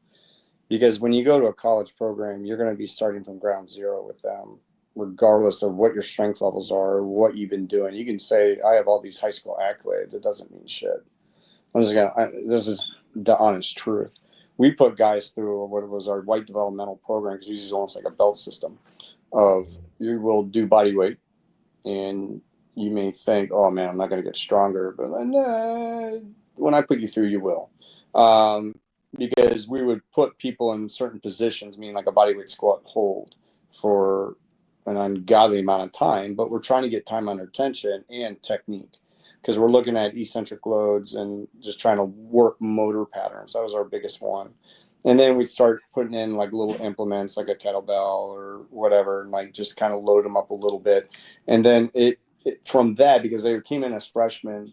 B: because when you go to a college program, you're going to be starting from ground zero with them, regardless of what your strength levels are, or what you've been doing. You can say, I have all these high school accolades. It doesn't mean shit. This is the honest truth. We put guys through what was our white developmental program, because we use almost like a belt system of, you will do body weight, and you may think, oh man, I'm not going to get stronger, but when I put you through, you will. Because we would put people in certain positions, meaning like a bodyweight squat hold, for an ungodly amount of time, but we're trying to get time under tension and technique, because we're looking at eccentric loads and just trying to work motor patterns. That was our biggest one. And then we start putting in like little implements like a kettlebell or whatever, and like just kind of load them up a little bit. And then from that, because they came in as freshmen,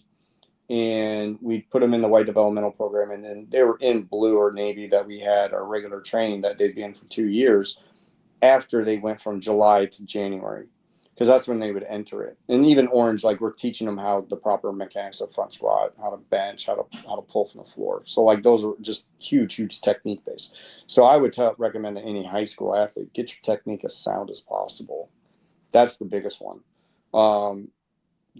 B: and we put them in the white developmental program, and then they were in blue or navy that we had our regular training that they'd be in for 2 years after they went from July to January, because that's when they would enter it. And even orange, like we're teaching them how the proper mechanics of front squat, how to bench, how to pull from the floor. So like those are just huge technique based. So I would recommend to any high school athlete, get your technique as sound as possible. That's the biggest one.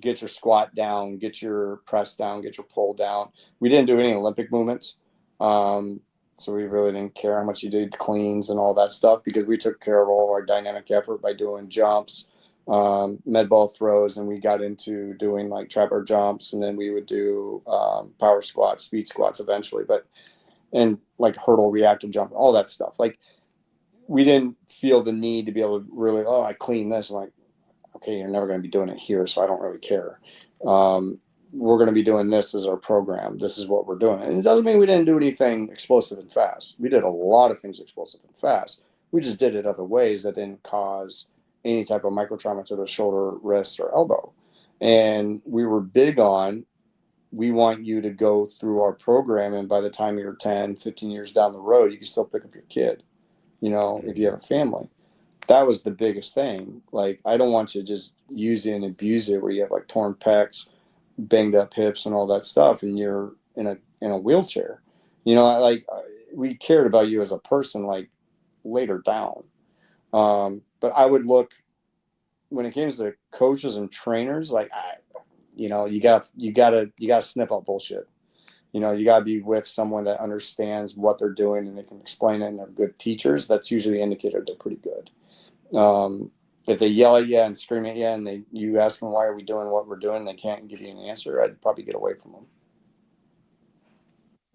B: Get your squat down, get your press down, get your pull down. We didn't do any Olympic movements. So we really didn't care how much you did cleans and all that stuff, because we took care of all our dynamic effort by doing jumps, med ball throws, and we got into doing like trapper jumps, and then we would do power squats, speed squats eventually, and like hurdle, reactive jump, all that stuff. Like we didn't feel the need to be able to really, oh, I clean this. I'm like, okay, you're never going to be doing it here, so I don't really care. We're going to be doing this as our program. This is what we're doing. And it doesn't mean we didn't do anything explosive and fast. We did a lot of things explosive and fast. We just did it other ways that didn't cause any type of micro trauma to the shoulder, wrist, or elbow. And we were big on, we want you to go through our program, and by the time you're 10, 15 years down the road, you can still pick up your kid, if you have a family. That was the biggest thing. Like, I don't want you to just use it and abuse it where you have like torn pecs, banged up hips, and all that stuff, and you're in a wheelchair. We cared about you as a person, like later down. But I would look, when it comes to coaches and trainers, like you gotta snip out bullshit. You gotta be with someone that understands what they're doing and they can explain it, and they're good teachers. That's usually an indicator they're pretty good. If they yell at you and scream at you, and you ask them, why are we doing what we're doing, they can't give you an answer, I'd probably get away from them.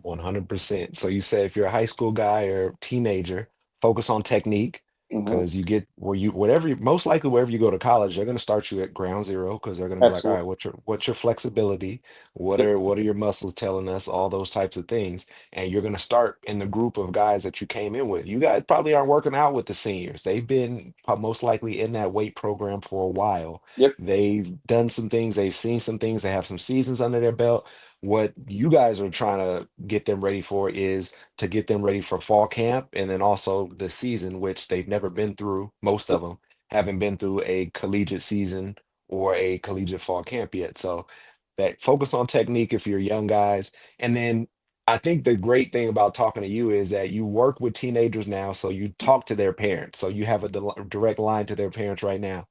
A: 100%. So you say if you're a high school guy or teenager, focus on technique,
B: Mm-hmm.
A: because you get where you whatever you, most likely wherever you go to college, they're going to start you at ground zero, because they're going to be like, all right,
B: Absolutely.
A: what's your flexibility? What
B: Yep.
A: are your muscles telling us? All those types of things. And you're going to start in the group of guys that you came in with. You guys probably aren't working out with the seniors. They've been most likely in that weight program for a while.
B: Yep.
A: They've done some things, they've seen some things, they have some seasons under their belt. What you guys are trying to get them ready for is to get them ready for fall camp, and then also the season, which they've never been through. Most
B: Yep.
A: of them haven't been through a collegiate season or a collegiate fall camp yet. So that focus on technique if you're young guys. And then I think the great thing about talking to you is that you work with teenagers now, so you talk to their parents. So you have a direct line to their parents right now.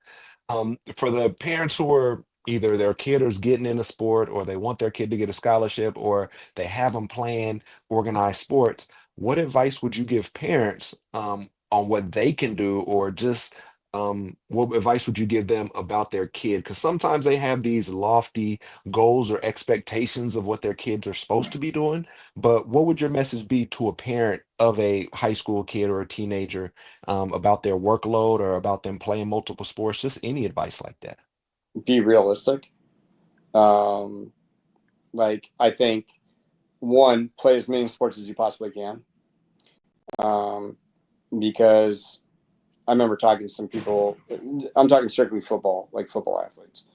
A: For the parents who are either their kid is getting in a sport, or they want their kid to get a scholarship, or they have them playing organized sports, what advice would you give parents on what they can do, or just what advice would you give them about their kid? Because sometimes they have these lofty goals or expectations of what their kids are supposed to be doing. But what would your message be to a parent of a high school kid or a teenager about their workload, or about them playing multiple sports? Just any advice like that.
B: Be realistic. Um, like, I think, one, play as many sports as you possibly can. Um, because I remember talking to some people, I'm talking strictly football, like football athletes.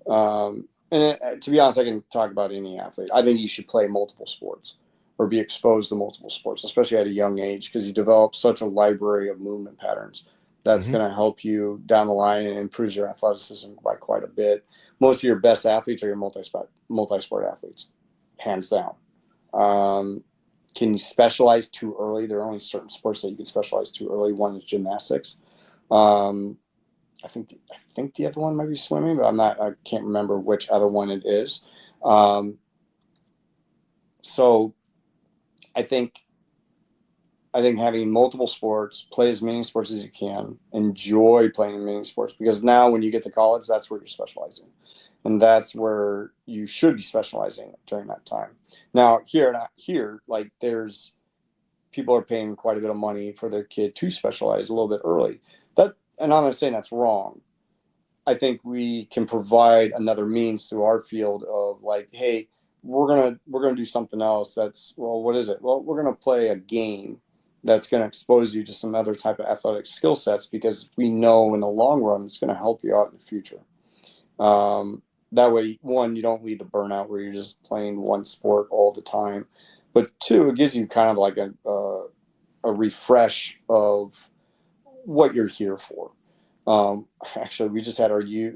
B: To be honest, I can talk about any athlete. I think you should play multiple sports or be exposed to multiple sports, especially at a young age, because you develop such a library of movement patterns that's
A: Hmm.
B: going to help you down the line and improves your athleticism by quite a bit. Most of your best athletes are your multi-sport athletes, hands down. Um, can you specialize too early? There are only certain sports that you can specialize too early. One is gymnastics. Um, I think the other one might be swimming, but I can't remember which other one it is. Um, So I think having multiple sports, play as many sports as you can, enjoy playing many sports, because now when you get to college, that's where you're specializing. And that's where you should be specializing during that time. Now, here, like there's people are paying quite a bit of money for their kid to specialize a little bit early. That, and I'm not saying that's wrong. I think we can provide another means through our field of like, hey, we're gonna do something else. That's, well, what is it? Well, we're gonna play a game that's gonna expose you to some other type of athletic skill sets, because we know in the long run it's gonna help you out in the future. That way, one, you don't lead to burnout where you're just playing one sport all the time, but two, it gives you kind of like a refresh of what you're here for. Actually, we just had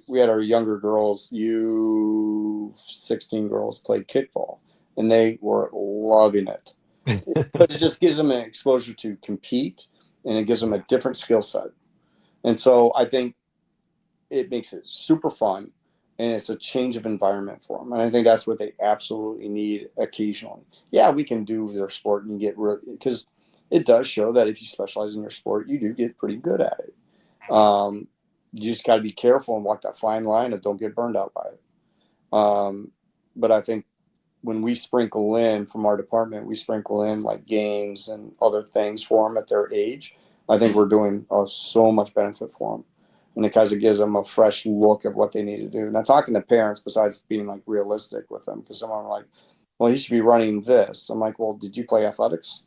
B: we had our younger girls, U16 girls, play kickball, and they were loving it. But it just gives them an exposure to compete, and it gives them a different skill set. And so I think it makes it super fun, and it's a change of environment for them. And I think that's what they absolutely need occasionally. Yeah, we can do their sport and get real, because it does show that if you specialize in your sport, you do get pretty good at it. Um, you just got to be careful and walk that fine line of don't get burned out by it. But I think when we sprinkle in from our department, we sprinkle in like games and other things for them at their age. I think we're doing so much benefit for them. And because it gives them a fresh look at what they need to do. Now, talking to parents, besides being like realistic with them, because someone like, well, he should be running this. I'm like, well, did you play athletics?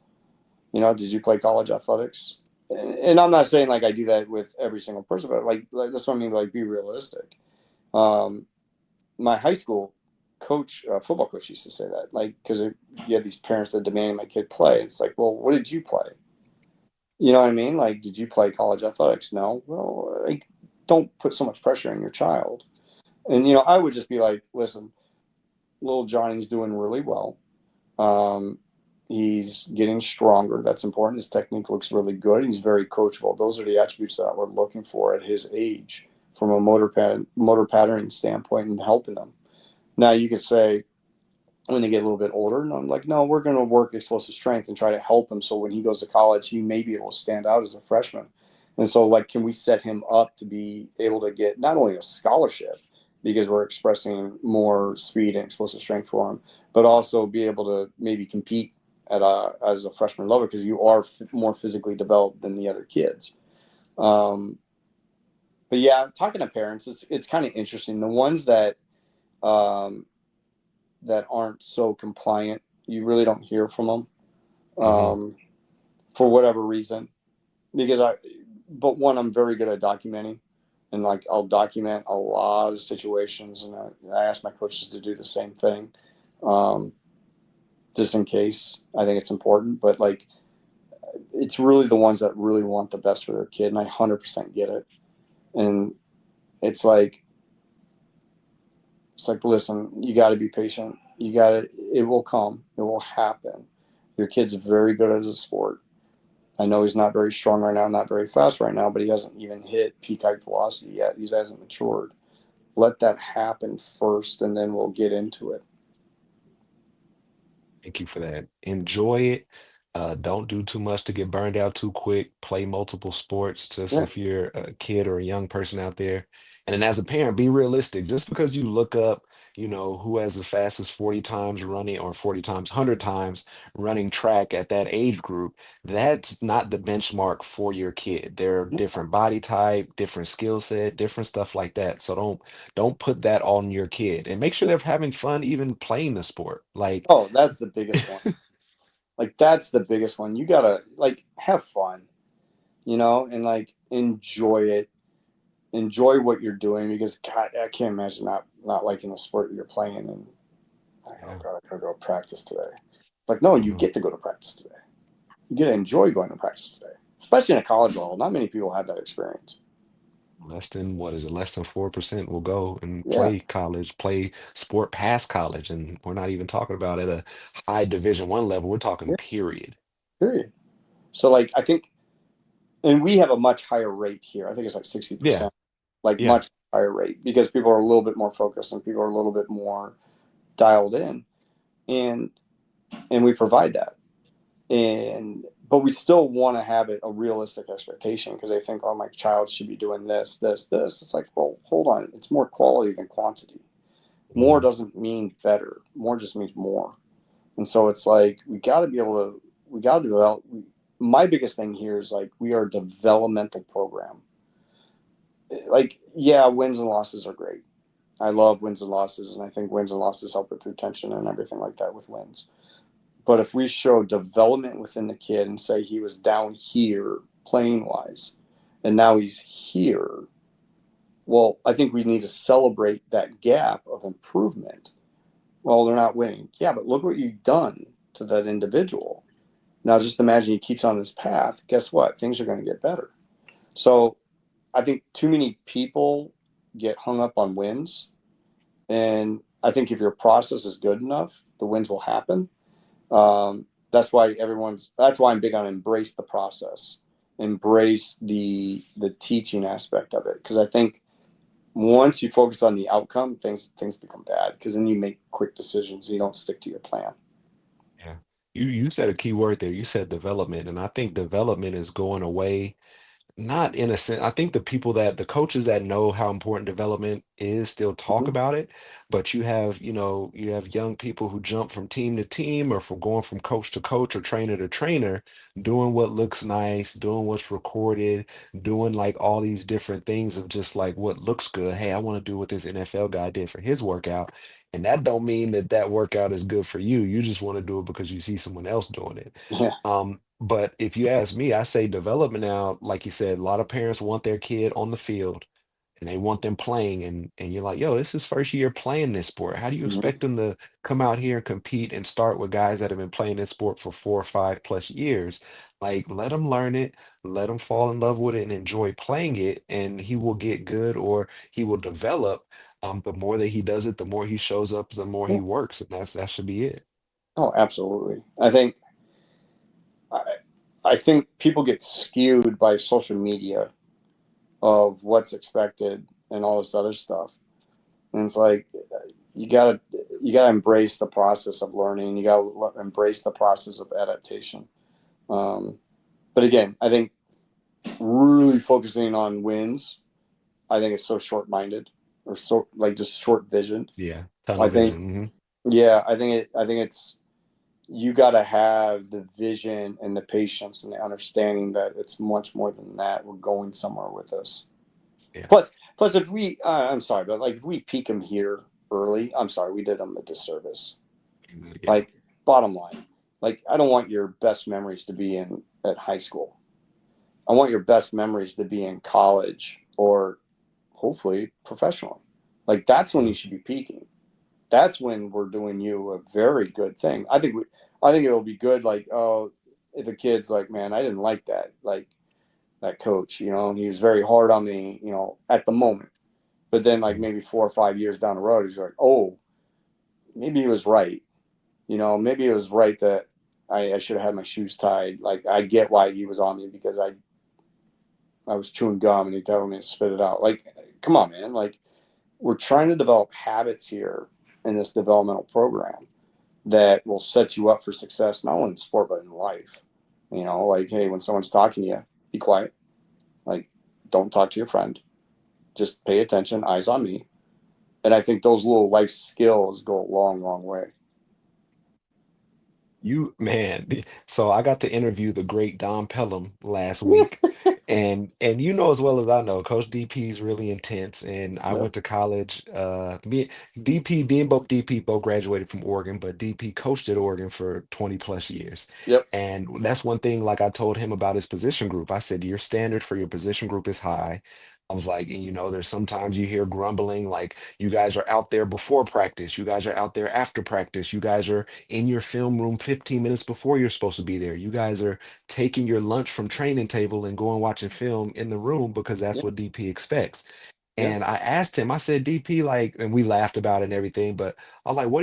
B: Did you play college athletics? And I'm not saying like I do that with every single person, but like that's what I mean. Like, be realistic. Um, my high school coach, football coach, used to say that, like, because you had these parents that demanded my kid play. It's like, well, what did you play? You know what I mean? Like, did you play college athletics? No. Well, like, don't put so much pressure on your child. And I would just be like, listen, little Johnny's doing really well. Um, he's getting stronger. That's important. His technique looks really good. He's very coachable. Those are the attributes that we're looking for at his age from a motor patterning standpoint, and helping them. Now you could say when they get a little bit older, and I'm like, no, we're going to work explosive strength and try to help him so when he goes to college, he may be able to stand out as a freshman. And so, like, can we set him up to be able to get not only a scholarship because we're expressing more speed and explosive strength for him, but also be able to maybe compete as a freshman level, because you are more physically developed than the other kids. Um, but yeah, talking to parents, it's kind of interesting. The ones um, that aren't so compliant, you really don't hear from them,
A: Hmm.
B: for whatever reason. Because but one, I'm very good at documenting, and like I'll document a lot of situations, and I ask my coaches to do the same thing, um, just in case. I think it's important, but like it's really the ones that really want the best for their kid, and I 100% get it. And it's like listen, you got to be patient. It will come. It will happen. Your kid's very good at the sport. I know he's not very strong right now, not very fast right now, but he hasn't even hit peak height velocity yet. He hasn't matured. Let that happen first, and then we'll get into it.
A: Thank you for that. Enjoy it. Don't do too much to get burned out too quick. Play multiple sports, just
B: Yeah.
A: if you're a kid or a young person out there. And then as a parent, be realistic. Just because you look up, who has the fastest 40 times running or 40 times, 100 times running track at that age group, that's not the benchmark for your kid. They're different body type, different skill set, different stuff like that. So don't put that on your kid, and make sure they're having fun even playing the sport. Like,
B: Oh, that's the biggest one. Like that's the biggest one. You gotta like have fun, and like enjoy it. Enjoy what you're doing, because God, I can't imagine not liking the sport you're playing, and like, oh
A: yeah.
B: God, I gotta go to practice today. It's like, no, you
A: Mhm.
B: get to go to practice today. You get to enjoy going to practice today, especially in a college level. Not many people have that experience.
A: Less than, what is it? Less than 4% will go and
B: Yeah,
A: play college, play sport past college. And we're not even talking about at a high Division 1 level. We're talking
B: yeah,
A: period.
B: period. So like I think, and we have a much higher rate here. I think it's like
A: Yeah.
B: 60%, like
A: Yeah.
B: much higher rate, because people are a little bit more focused and people are a little bit more dialed in. And and we provide that. And but we still want to have it a realistic expectation because they think, oh, my child should be doing this, this, this. It's like, well, hold on, it's more quality than quantity. More
A: Mhm.
B: doesn't mean better. More just means more. And so it's like we got to be able to, we got to develop. My biggest thing here is like we are a developmental program. Like, yeah, wins and losses are great. I love wins and losses, and I think wins and losses help with retention and everything like that with wins. But if we show development within the kid and say he was down here playing wise, and now he's here, well, I think we need to celebrate that gap of improvement. Well, they're not winning. Yeah, but look what you've done to that individual. Now, just imagine he keeps on this path. Guess what? Things are going to get better. So I think too many people get hung up on wins. And I think if your process is good enough, the wins will happen. That's why I'm big on embrace the process, embrace the teaching aspect of it. Because I think once you focus on the outcome, things become bad because then you make quick decisions and you don't stick to your plan.
A: Yeah. You said a key word there. You said development, and I think development is going away. Not in a sense. I think the coaches that know how important development is still talk
B: Mm-hmm.
A: about it, but you have young people who jump from team to team or from going from coach to coach or trainer to trainer, doing what looks nice, doing what's recorded, doing like all these different things of just like what looks good. Hey, I want to do what this NFL guy did for his workout. And that don't mean that that workout is good for you. You just want to do it because you see someone else doing it.
B: Yeah.
A: But if you ask me, I say development now, like you said, a lot of parents want their kid on the field and they want them playing and you're like, yo, this is first year playing this sport. How do you
B: Mm-hmm.
A: expect them to come out here and compete and start with guys that have been playing this sport for 4 or 5 plus years? Like, let them learn it, let them fall in love with it and enjoy playing it, and he will get good or he will develop. The more that he does it, the more he shows up, the more
B: Yeah.
A: he works, and that should be it.
B: Oh, absolutely. I, I think people get skewed by social media of what's expected and all this other stuff. And it's like you gotta you gotta embrace the process of learning. You gotta embrace the process of adaptation. Um, but again, I think really focusing on wins, I think it's so short minded or so like just short visioned.
A: Yeah, tunnel
B: I think
A: vision. Hmm.
B: yeah, I think it's you got to have the vision and the patience and the understanding that it's much more than that. We're going somewhere with this.
A: Yeah.
B: Plus, if we, I'm sorry, but like if we peak them here early, I'm sorry, we did them a disservice.
A: Yeah.
B: Like, bottom line, like I don't want your best memories to be in at high school. I want your best memories to be in college or hopefully professionally. Like that's when you
A: Mhm.
B: should be peaking. That's when we're doing you a very good thing. I think it'll be good. Like, oh, if a kid's like, man, I didn't like that, like that coach, and he was very hard on me, at the moment. But then, like
A: Mhm.
B: maybe 4 or 5 years down the road, he's like, oh, maybe he was right. Maybe it was right that I should have had my shoes tied. Like, I get why he was on me because I was chewing gum and he told me to spit it out. Like, come on, man. Like, we're trying to develop habits here in this developmental program that will set you up for success, not only in sport, but in life. Like, hey, when someone's talking to you, be quiet. Like, don't talk to your friend. Just pay attention, eyes on me. And I think those little life skills go a long, long way.
A: So I got to interview the great Don Pelham last week. And you know as well as I know, Coach DP is really intense. And I
B: Yep.
A: went to college. DP, being both DP, both graduated from Oregon, but DP coached at Oregon for 20 plus years.
B: Yep.
A: And that's one thing, like I told him about his position group. I said, your standard for your position group is high. I was like, and there's sometimes you hear grumbling, like you guys are out there before practice, you guys are out there after practice, you guys are in your film room 15 minutes before you're supposed to be there. You guys are taking your lunch from training table and going watching film in the room because that's
B: Yep.
A: what DP expects.
B: Yep.
A: And I asked him, I said, DP, like, and we laughed about it and everything, but I was like, what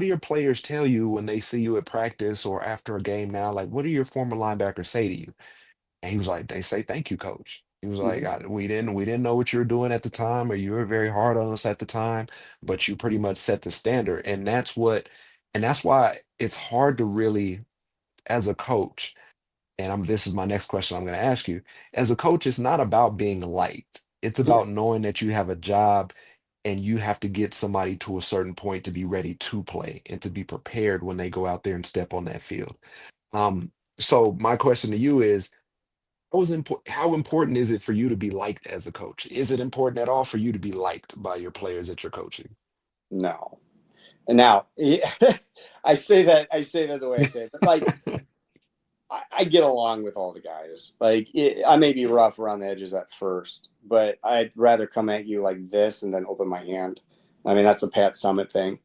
A: do your players tell you when they see you at practice or after a game now? Like, what do your former linebackers say to you? And he was like, they say thank you, coach. He was like,
B: Mm-hmm.
A: we didn't know what you were doing at the time, or you were very hard on us at the time, but you pretty much set the standard. And that's what And that's why it's hard to really, as a coach, and this is my next question I'm going to ask you. As a coach, it's not about being liked. It's
B: Yeah.
A: about knowing that you have a job and you have to get somebody to a certain point to be ready to play and to be prepared when they go out there and step on that field. Um, so my question to you is, how important is it for you to be liked as a coach? Is it important at all for you to be liked by your players that you're coaching?
B: No. And now I say that the way I say it, but like I get along with all the guys. Like I may be rough around the edges at first, but I'd rather come at you like this and then open my hand. I mean, that's a Pat Summit thing,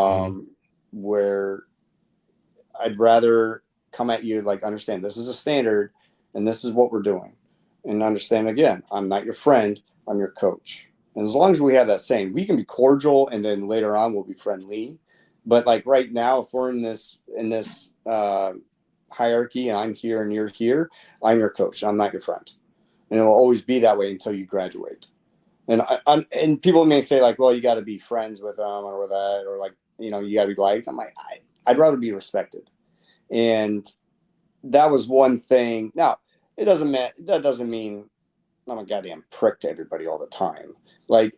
A: Mhm.
B: um, where I'd rather come at you like understand this is a standard and this is what we're doing, and understand again, I'm not your friend, I'm your coach. And as long as we have that saying, we can be cordial, and then later on we'll be friendly. But like right now, if we're in this hierarchy, and I'm here and you're here, I'm your coach. I'm not your friend, and it will always be that way until you graduate. And people may say like, well, you got to be friends with them or with that, or like you got to be liked. I'm like, I'd rather be respected, and that was one thing. Now it doesn't mean that doesn't mean I'm a goddamn prick to everybody all the time. Like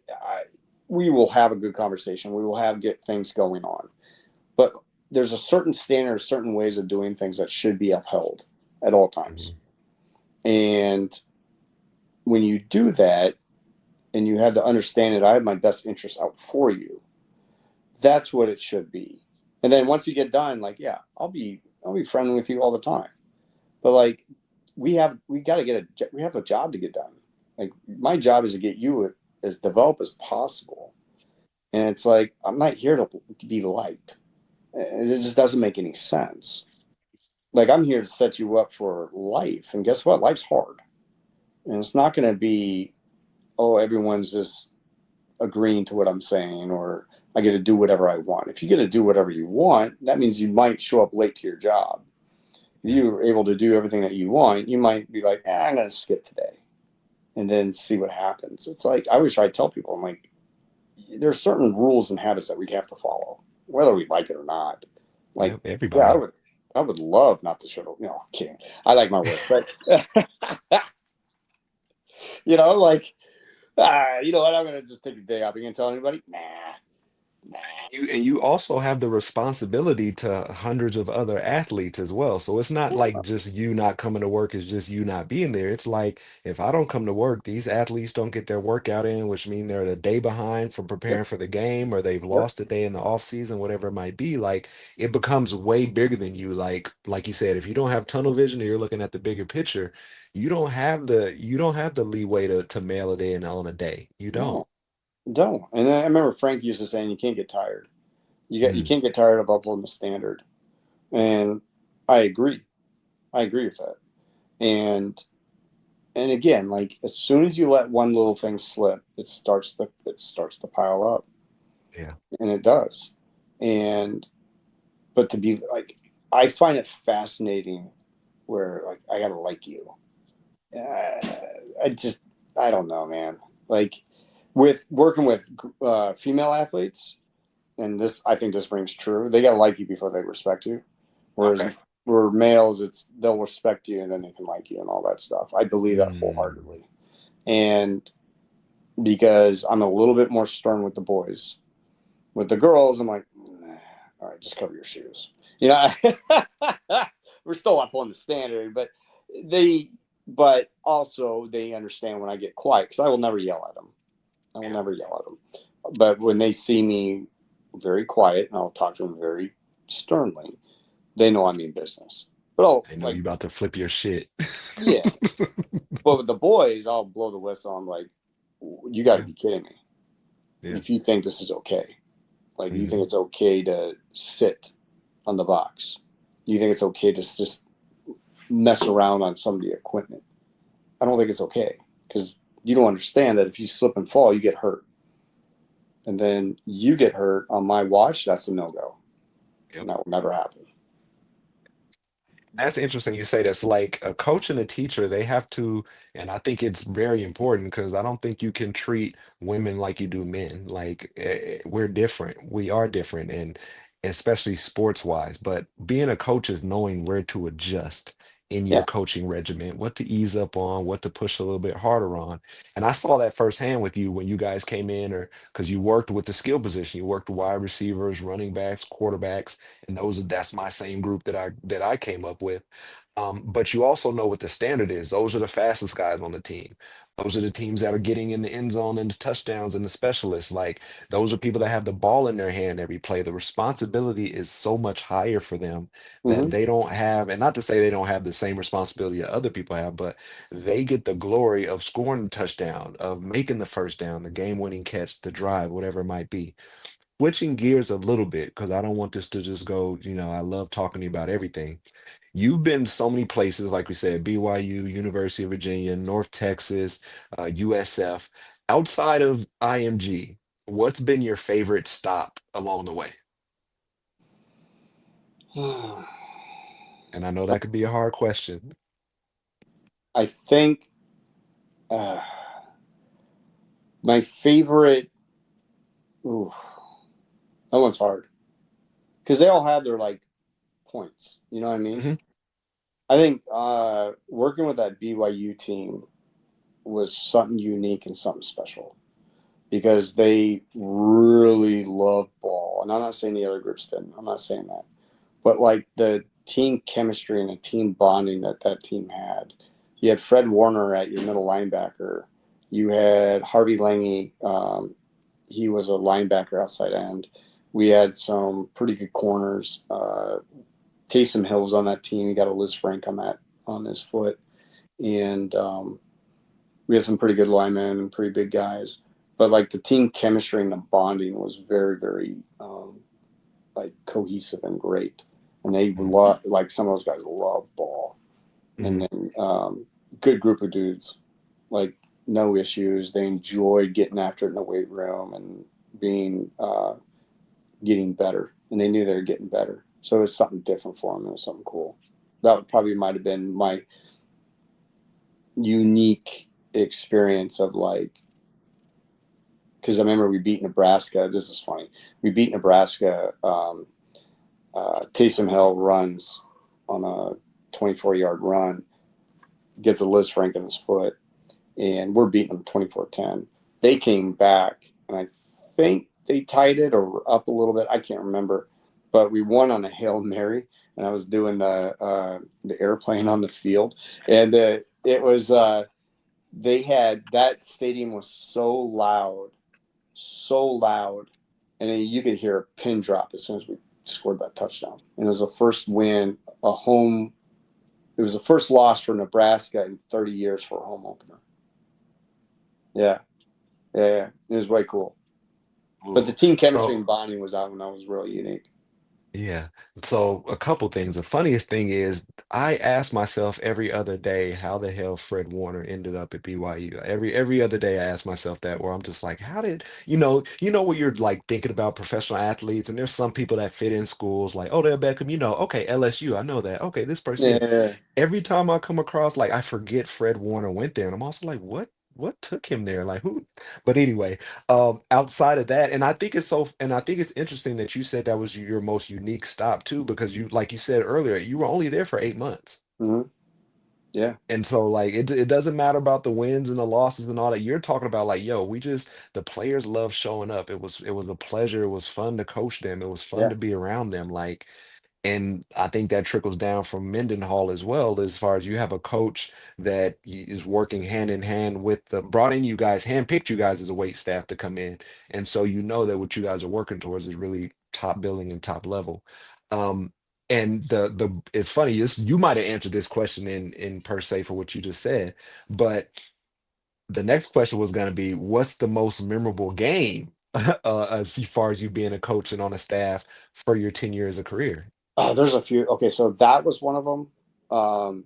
B: we will have a good conversation. We will have get things going on, but there's a certain standard, certain ways of doing things that should be upheld at all times.
A: Mhm.
B: And when you do that, and you have to understand that I have my best interests out for you, that's what it should be. And then once you get done, like, yeah, I'll be friendly with you all the time. But like we have a job to get done. Like my job is to get you as developed as possible. And it's like I'm not here to be liked. It just doesn't make any sense. Like I'm here to set you up for life. And guess what? Life's hard. And it's not going to be, oh, everyone's just agreeing to what I'm saying, or I get to do whatever I want. If you get to do whatever you want, that means you might show up late to your job. If
A: Yeah.
B: you're able to do everything that you want, you might be like, I'm going to skip today and then see what happens. It's like, I always try to tell people, I'm like, there's certain rules and habits that we have to follow, whether we like it or not. Like,
A: Yep.
B: yeah,
A: Everybody.
B: I would love not to show, I'm kidding. I like my work, but like, you know what? I'm going to just take a day off. You going to tell anybody? Nah.
A: You also have the responsibility to hundreds of other athletes as well. So it's not like just you not coming to work, it's just you not being there. It's like if I don't come to work, these athletes don't get their workout in, which mean they're a day behind from preparing
B: Yep.
A: for the game, or they've
B: Yep.
A: lost a day in the off season, whatever it might be. Like it becomes way bigger than you. Like you said, if you don't have tunnel vision or you're looking at the bigger picture, you don't have the leeway to mail it in on a day. You don't.
B: No, don't. And I remember Frank used to saying, you can't get tired. You
A: Mm,
B: can't get tired of upholding the standard. And I agree. I agree with that. And and again, like as soon as you let one little thing slip, it starts to pile up,
A: yeah.
B: and it does. And but to be like, I find it fascinating where like I gotta like you. Uh, I just I don't know, man. Like with working with female athletes, and this I think this rings true. They gotta like you before they respect you. Whereas
A: Okay.
B: we're males, it's they'll respect you and then they can like you and all that stuff. I believe that
A: Mm.
B: wholeheartedly. And because I'm a little bit more stern with the boys. With the girls, I'm like, nah, all right, just cover your shoes. You know, we're still up on the standard, they, but also they understand when I get quiet because I will never yell at them. I will
A: Yeah.
B: never yell at them. But when they see me very quiet and I'll talk to them very sternly, they know I mean business. But I'll
A: I know
B: like,
A: you about to flip your shit.
B: yeah. But with the boys, I'll blow the whistle. I'm like, you got to
A: Yeah.
B: be kidding me.
A: Yeah.
B: If you think this is okay, like you think
A: Hmm.
B: it's okay to sit on the box, you think it's okay to just mess around on some of the equipment. I don't think it's okay because you don't understand that if you slip and fall, you get hurt. And then you get hurt on my watch, that's a no go.
A: Yep.
B: And that will never happen.
A: That's interesting you say that's like a coach and a teacher, they have to, and I think it's very important because I don't think you can treat women like you do men. Like we're different. We are different. And especially sports wise. But being a coach is knowing where to adjust in your
B: Yeah.
A: coaching regimen, what to ease up on, what to push a little bit harder on. And I saw that firsthand with you when you guys came in, or because you worked with the skill position, you worked with wide receivers, running backs, quarterbacks, and that's my same group that I came up with. But you also know what the standard is. Those are the fastest guys on the team. Those are the teams that are getting in the end zone and the touchdowns and the specialists. Like those are people that have the ball in their hand every play. The responsibility is so much higher for them that
B: Hmm.
A: they don't have, and not to say they don't have the same responsibility that other people have, but they get the glory of scoring the touchdown, of making the first down, the game-winning catch, the drive, whatever it might be. Switching gears a little bit, because I don't want this to just go, I love talking to you about everything. You've been so many places, like we said, BYU, University of Virginia, North Texas, USF. Outside of IMG, what's been your favorite stop along the way? And I know that could be a hard question.
B: I think uh, my favorite. Ooh, that one's hard because they all have their like points. You know what I mean?
A: Hmm.
B: I think working with that BYU team was something unique and something special because they really love ball. And I'm not saying the other groups didn't. I'm not saying that. But like the team chemistry and the team bonding that that team had. You had Fred Warner at your middle linebacker. You had Harvey Lange. He was a linebacker outside end. We had some pretty good corners. Taysom Hill was on that team. He got a Liz Frank on his foot, and we had some pretty good linemen and pretty big guys. But like the team chemistry and the bonding was very, very like cohesive and great. And they love like some of those guys love ball, and
A: Hmm.
B: then good group of dudes, like no issues. They enjoyed getting after it in the weight room and being getting better, and they knew they were getting better. So it was something different for them. It was something cool. That would probably might have been my unique experience of like because I remember we beat Nebraska. This is funny. We beat Nebraska. Taysom Hill runs on a 24-yard run, gets a Liz Frank in his foot, and we're beating them 24-10. They came back, and I think they tied it or up a little bit. I can't remember, but we won on a Hail Mary, and I was doing the airplane on the field, and it was they had that stadium was so loud, and then you could hear a pin drop as soon as we scored that touchdown. And it was the first win, a home. It was the first loss for Nebraska in 30 years for a home opener. Yeah, yeah. It was way cool. But the
A: Ooh.
B: team chemistry
A: So
B: and bonding was out, and that was really unique.
A: yeah. So a couple things. The funniest thing is I ask myself every other day how the hell Fred Warner ended up at BYU. Every other day I ask myself that where I'm just like, how did what you're like thinking about professional athletes, and there's some people that fit in schools like, oh, they're Beckham, okay, LSU, I know that. Okay, this person here.
B: Yeah,
A: Every time I come across like I forget Fred Warner went there, and I'm also like, what took him there? Like who? But anyway, outside of that, and I think it's interesting that you said that was your most unique stop too, because like you said earlier, you were only there for 8 months.
B: mm-hmm. Yeah,
A: And so like it doesn't matter about the wins and the losses and all that. You're talking about like, yo, the players love showing up. It was a pleasure. It was fun to coach them. It was fun
B: yeah,
A: to be around them. Like, and I think that trickles down from Mendenhall as well, as far as you have a coach that is working hand in hand with brought in you guys, handpicked you guys as a wait staff to come in. And so you know that what you guys are working towards is really top billing and top level. Um, and it's funny, you might have answered this question in per se for what you just said, but the next question was going to be, what's the most memorable game as far as you being a coach and on a staff for your 10 years of career?
B: there's a few. Okay, so that was one of them. Um,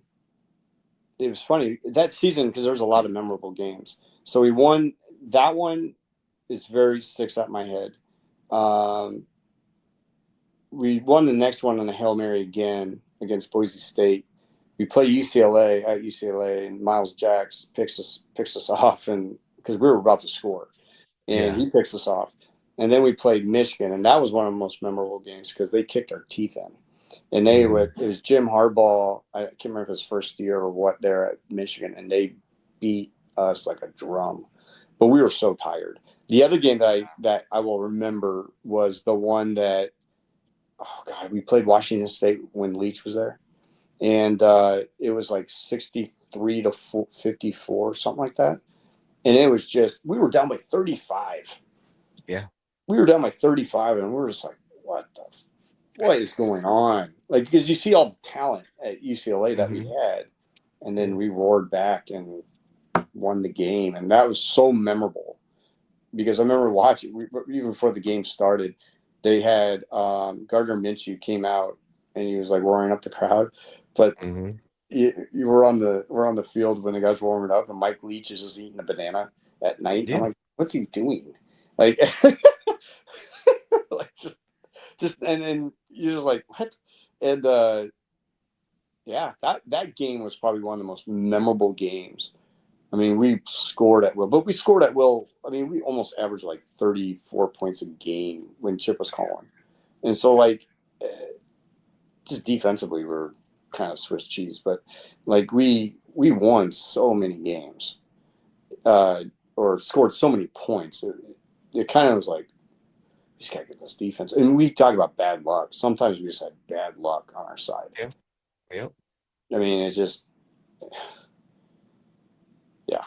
B: it was funny that season because there was a lot of memorable games. So we won that one. Is very sticks out my head. Um, we won the next one on a Hail Mary again against Boise State. We play UCLA at UCLA, and Miles Jacks picks us off, and because we were about to score, and
A: Yeah.
B: he picks us off. and then we played Michigan, and that was one of the most memorable games because they kicked our teeth in. And
A: Hmm.
B: it was Jim Harbaugh. I can't remember if it was first year or what there at Michigan, and they beat us like a drum. But we were so tired. The other game that I will remember was the one that, oh god, we played Washington State when Leach was there, and it was like 63 to 54, something like that. And it was just we were down by 35.
A: Yeah.
B: We were down by 35, and we were just like, what is going on? Like, because you see all the talent at UCLA that we
A: Hmm.
B: had, and then
A: Yeah.
B: we roared back and won the game, and that was so memorable because I remember watching even before the game started. They had Gardner Minshew came out and he was like roaring up the crowd, but
A: Hmm.
B: you were on the field when the guys were warming up, and Mike Leach is just eating a banana at night. I'm
A: Yeah.
B: like, what's he doing? Like, like just and then you're just like, what? And yeah, that game was probably one of the most memorable games. I mean, we scored at will, but we scored at will. I mean, we almost averaged like 34 points a game when Chip was calling, and so like, just defensively, we're kind of Swiss cheese. But like we won so many games, uh, or scored so many points. It kind of was like we just gotta get this defense. And we talk about bad luck. Sometimes we just had bad luck on our side.
A: Yeah. Yeah.
B: I mean, it's just yeah,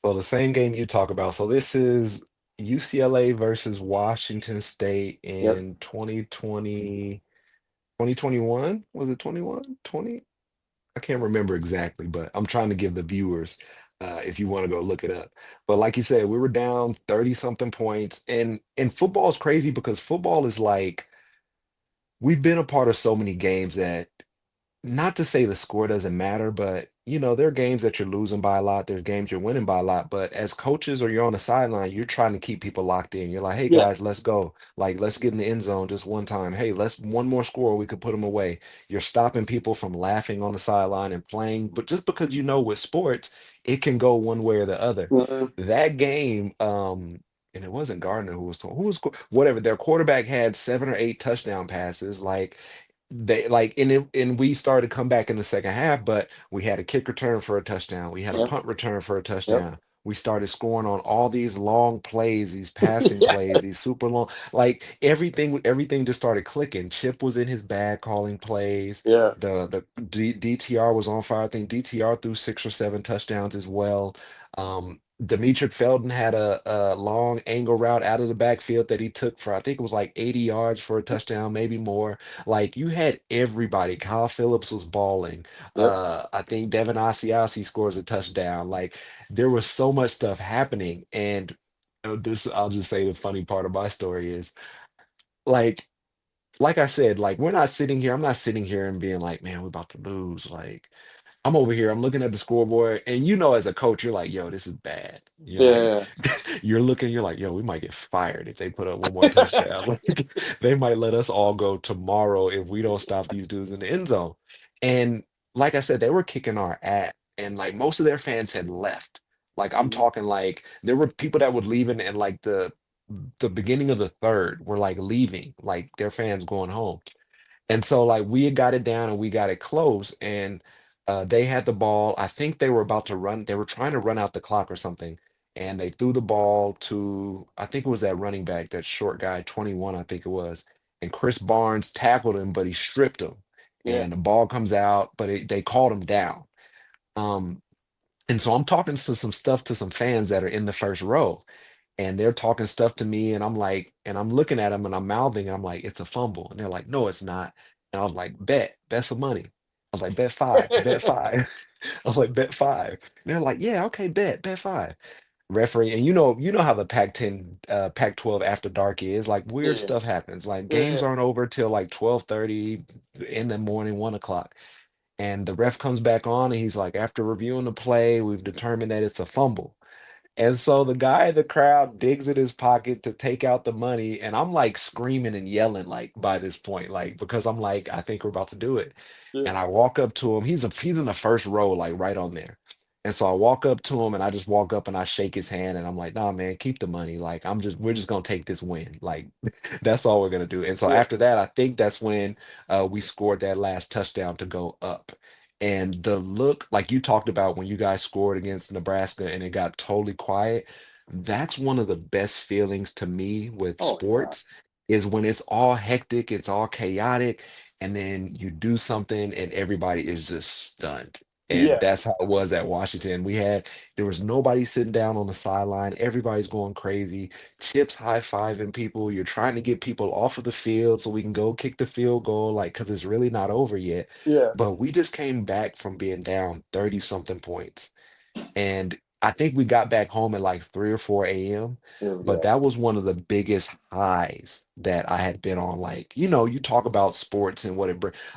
A: So the same game you talk about. So this is UCLA versus Washington State
B: yep,
A: in 2020, 2021. Was it 21? 20? I can't remember exactly, but I'm trying to give the viewers, if you want to go look it up. But like you said, we were down 30 something points. And football is crazy because football is like we've been a part of so many games that not to say the score doesn't matter, but there are games that you're losing by a lot. There's games you're winning by a lot. But as coaches or you're on the sideline, you're trying to keep people locked in. You're like, hey
B: yeah,
A: guys, let's go. Like, let's get in the end zone just one time. Hey, let's one more score, we could put them away. You're stopping people from laughing on the sideline and playing. But just because with sports, it can go one way or the other.
B: mm-hmm.
A: That game, and it wasn't Gardner who was whatever. Their quarterback had 7 or 8 touchdown passes. Like and we started to come back in the second half, but we had a kick return for a touchdown. We had a
B: Yep,
A: punt return for a
B: yep,
A: touchdown. We started scoring on all these long plays, these passing
B: yeah,
A: plays, these super long, like everything just started clicking. Chip was in his bag calling plays.
B: yeah,
A: The DTR was on fire. I think DTR threw 6 or 7 touchdowns as well. Demetric Felton had a long angle route out of the backfield that he took for, I think it was like 80 yards for a touchdown, maybe more. Like you had everybody. Kyle Phillips was balling.
B: yep,
A: I think Devin Asiasi scores a touchdown. Like there was so much stuff happening. And this, I'll just say the funny part of my story is like like I said, like we're not sitting here. I'm not sitting here and being like, man, we're about to lose. Like I'm over here, I'm looking at the scoreboard, and as a coach, you're like, yo, this is bad. You're like,
B: yeah,
A: you're looking, you're like, yo, we might get fired if they put up one more touchdown. Like, they might let us all go tomorrow if we don't stop these dudes in the end zone. And like I said, they were kicking our ass, and like most of their fans had left. Like I'm
B: mm-hmm.
A: talking like there were people that would leave in like the beginning of the third were like leaving, like their fans going home. And so like we had got it down and we got it close and they had the ball. I think they were about to run, they were trying to run out the clock or something. And they threw the ball to, I think it was that running back, that short guy, 21, I think it was. And Chris Barnes tackled him, but he stripped him.
B: Yeah,
A: And the ball comes out, but they called him down. Um, and so I'm talking to some stuff to some fans that are in the first row and they're talking stuff to me and I'm like and I'm looking at them and I'm mouthing and I'm like it's a fumble and they're like no it's not and I was like bet some money. I was like bet five. I was like bet 5 and they're like yeah okay bet 5. Referee and you know how the Pac-10 Pac-12 after dark is like weird
B: yeah,
A: stuff happens like games
B: yeah,
A: aren't over till like 12:30 in the morning 1 o'clock and the ref comes back on and he's like after reviewing the play we've determined that it's a fumble and so the guy in the crowd digs in his pocket to take out the money, and I'm like screaming and yelling like by this point, like because I'm like, I think we're about to do it.
B: yeah,
A: And I walk up to him. He's in the first row, like right on there. And so I walk up to him and I just walk up and I shake his hand and I'm like, nah, man, keep the money. Like, we're just gonna take this win. Like, that's all we're gonna do. And so
B: Yeah.
A: after that, I think that's when we scored that last touchdown to go up. And the look, like you talked about when you guys scored against Nebraska and it got totally quiet, that's one of the best feelings to me with
B: Oh yeah.
A: sports is when it's all hectic, it's all chaotic, and then you do something and everybody is just stunned. And that's
B: Yes.
A: how it was at Washington. There was nobody sitting down on the sideline. Everybody's going crazy. Chips high-fiving people. You're trying to get people off of the field so we can go kick the field goal, like, because it's really not over yet.
B: Yeah.
A: But we just came back from being down 30 something points. And I think we got back home at like 3 or 4 a.m. But
B: Yeah.
A: that was one of the biggest highs that I had been on. Like, you talk about sports and what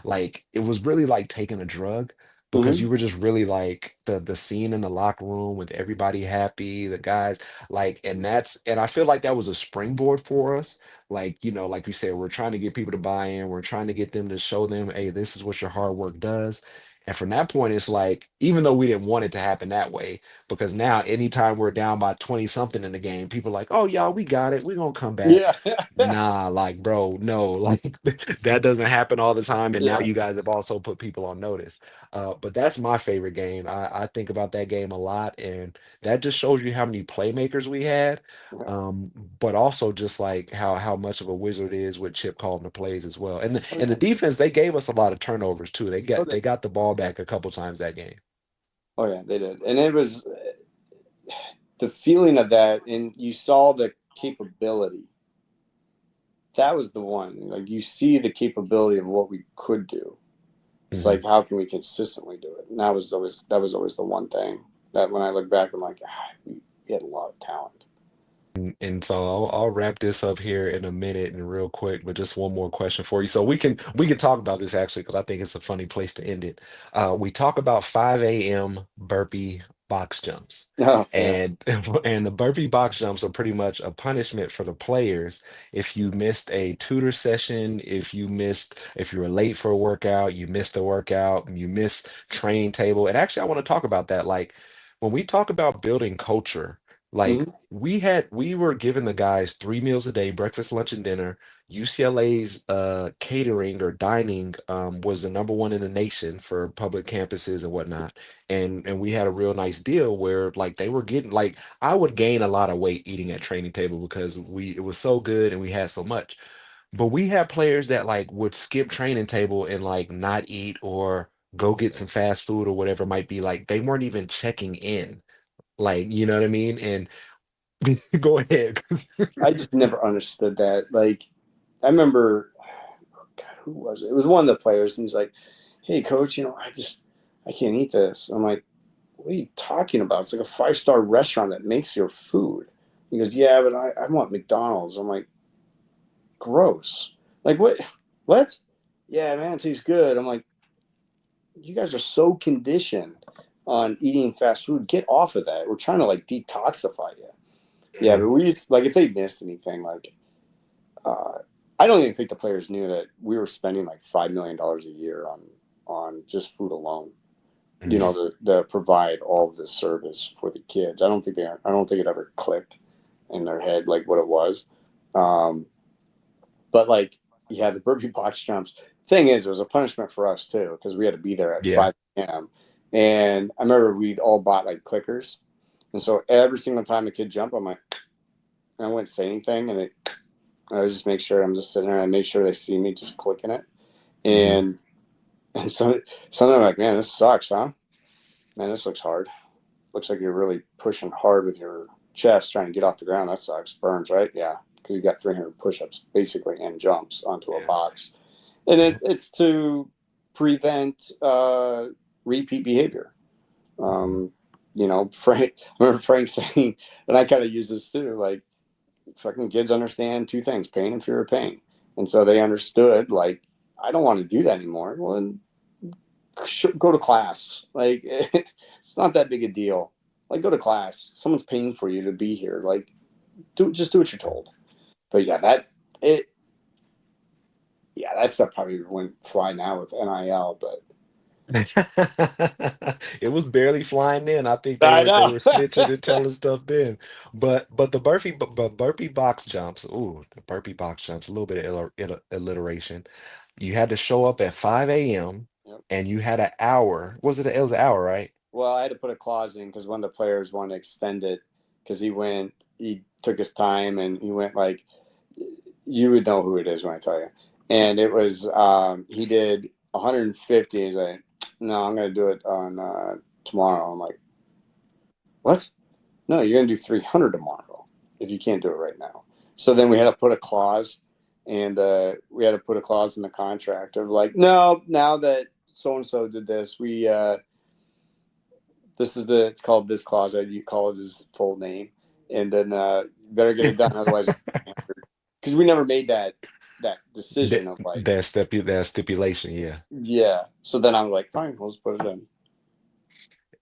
A: like it was really like taking a drug because
B: Hmm.
A: you were just really like the scene in the locker room with everybody happy, the guys like, and I feel like that was a springboard for us. Like, like you said, we're trying to get people to buy in, we're trying to get them to show them, hey, this is what your hard work does. And from that point, it's like, even though we didn't want it to happen that way, because now anytime we're down by 20 something in the game, people are like, oh, y'all, we got it. We're going to come back.
B: Yeah.
A: Nah, like, bro, no, like that doesn't happen all the time. And now
B: Yeah.
A: you guys have also put people on notice. But that's my favorite game. I think about that game a lot. And that just shows you how many playmakers we had.
B: Yeah.
A: Um, but also just like how much of a wizard is with Chip calling the plays as well. And
B: Oh
A: and the
B: yeah.
A: defense, they gave us a lot of turnovers too. They
B: Oh,
A: got they got the ball back a couple times that game.
B: oh yeah, they did, and it was the feeling of that, and you saw the capability. That was the one. Like you see the capability of what we could do. It's
A: Mhm.
B: like how can we consistently do it? And that was always the one thing that when I look back, I'm like, we had a lot of talent.
A: And so I'll wrap this up here in a minute and real quick, but just one more question for you. So we can talk about this actually because I think it's a funny place to end it. We talk about 5 a.m. burpee box jumps,
B: Oh yeah.
A: and and the burpee box jumps are pretty much a punishment for the players if you missed a tutor session, if you were late for a workout, you missed a workout, you missed training table. And actually, I want to talk about that. Like when we talk about building culture. Like
B: Hmm.
A: we were giving the guys 3 meals a day, breakfast, lunch, and dinner. UCLA's catering or dining was the number one in the nation for public campuses and whatnot. And we had a real nice deal where like they were getting like I would gain a lot of weight eating at training table because we it was so good and we had so much. But we had players that like would skip training table and like not eat or go get some fast food or whatever it might be. Like they weren't even checking in. Like, you know what I mean? And go ahead.
B: I just never understood that. Like I remember, God, who was it? It was one of the players, and he's like, "Hey, coach, I can't eat this." I'm like, "What are you talking about? It's like a 5-star restaurant that makes your food." He goes, "Yeah, but I want McDonald's." I'm like, "Gross." Like what? What? Yeah, man, it tastes good. I'm like, you guys are so conditioned on eating fast food. Get off of that. We're trying to like detoxify you. Yeah, but
A: Mhm.
B: we used, like if they missed anything, like uh, I don't even think the players knew that we were spending like $5 million a year on just food alone.
A: Mhm.
B: To provide all of this service for the kids. I don't think it ever clicked in their head like what it was. Um, but like yeah, the burpee box jumps. Thing is, it was a punishment for us too because we had to be there at
A: Yeah.
B: 5 p.m. And I remember we'd all bought like clickers, and so every single time a kid jumped, I'm like, I wouldn't say anything, and I would just make sure I'm just sitting there and I make sure they see me just clicking it.
A: Hmm.
B: And so they're like, man, this sucks, huh? Man, this looks hard. Looks like you're really pushing hard with your chest trying to get off the ground. That sucks. Burns, right? Yeah, because you got 300 push-ups basically and jumps onto a
A: Yeah.
B: box, and it's to prevent repeat behavior.
A: Mhm.
B: Um, Frank. I remember Frank saying, and I kind of use this too. Like, fucking kids understand two things: pain and fear of pain, and so they understood. Like, I don't want to do that anymore. Well, then go to class. Like it's not that big a deal. Like go to class. Someone's paying for you to be here. Like do what you're told. But yeah, that stuff probably wouldn't fly now with NIL. But
A: It was barely flying in. I think
B: I
A: they
B: know.
A: were snitching and telling stuff then. But the burpee box jumps, ooh, the burpee box jumps, a little bit of alliteration. You had to show up at 5 a.m.
B: Yep.
A: and you had an hour. It was an hour, right?
B: Well, I had to put a clause in because one of the players wanted to extend it because he took his time and he went like, you would know who it is when I tell you. And it was, he did 150. He's like, no, I'm going to do it on tomorrow. I'm like, what? No, you're going to do 300 tomorrow if you can't do it right now. So then we had to put a clause, and we had to put a clause in the contract of like, no, now that so and so did this, we this is the it's called this clause. You call it his full name, and then you better get it done, otherwise, because we never made that decision
A: That
B: of like,
A: that stipulation, yeah.
B: yeah. So then I'm like, fine, we'll just put it in.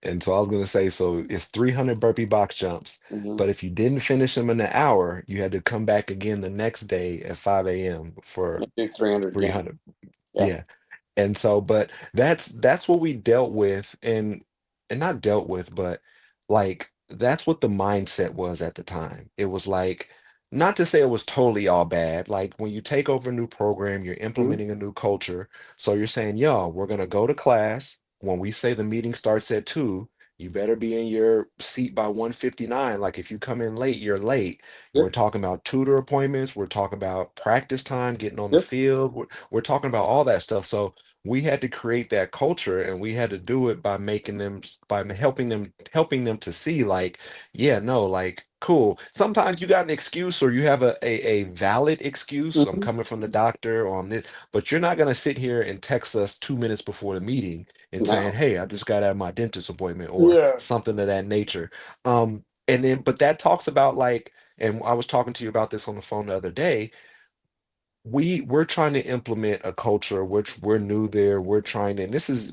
A: And so I was gonna say, so it's 300 burpee box jumps,
B: Mm-hmm.
A: but if you didn't finish them in an hour, you had to come back again the next day at 5 a.m. for
B: Do 300 again.
A: 300.
B: Yeah.
A: Yeah. And so, but that's what we dealt with, and not dealt with, but like that's what the mindset was at the time. It was like, not to say it was totally all bad. Like when you take over a new program, you're
B: Mm-hmm.
A: implementing a new culture. So you're saying, yo, we're gonna go to class. When we say the meeting starts at 2, you better be in your seat by 1:59. Like if you come in late, you're late. We're
B: Yep.
A: talking about tutor appointments, we're talking about practice time, getting on the
B: Yep.
A: field. We're talking about all that stuff. So we had to create that culture, and we had to do it by making them by helping them to see like, yeah, no, like cool, sometimes you got an excuse or you have a valid excuse. I'm
B: Mm-hmm.
A: coming from the doctor or I'm this, but you're not going to sit here and text us 2 minutes before the meeting and saying,
B: No.
A: hey, I just got out of my dentist appointment or
B: Yeah.
A: something of that nature. And then but that talks about like, and I was talking to you about this on the phone the other day, we're trying to implement a culture which we're new there. We're trying to, and this is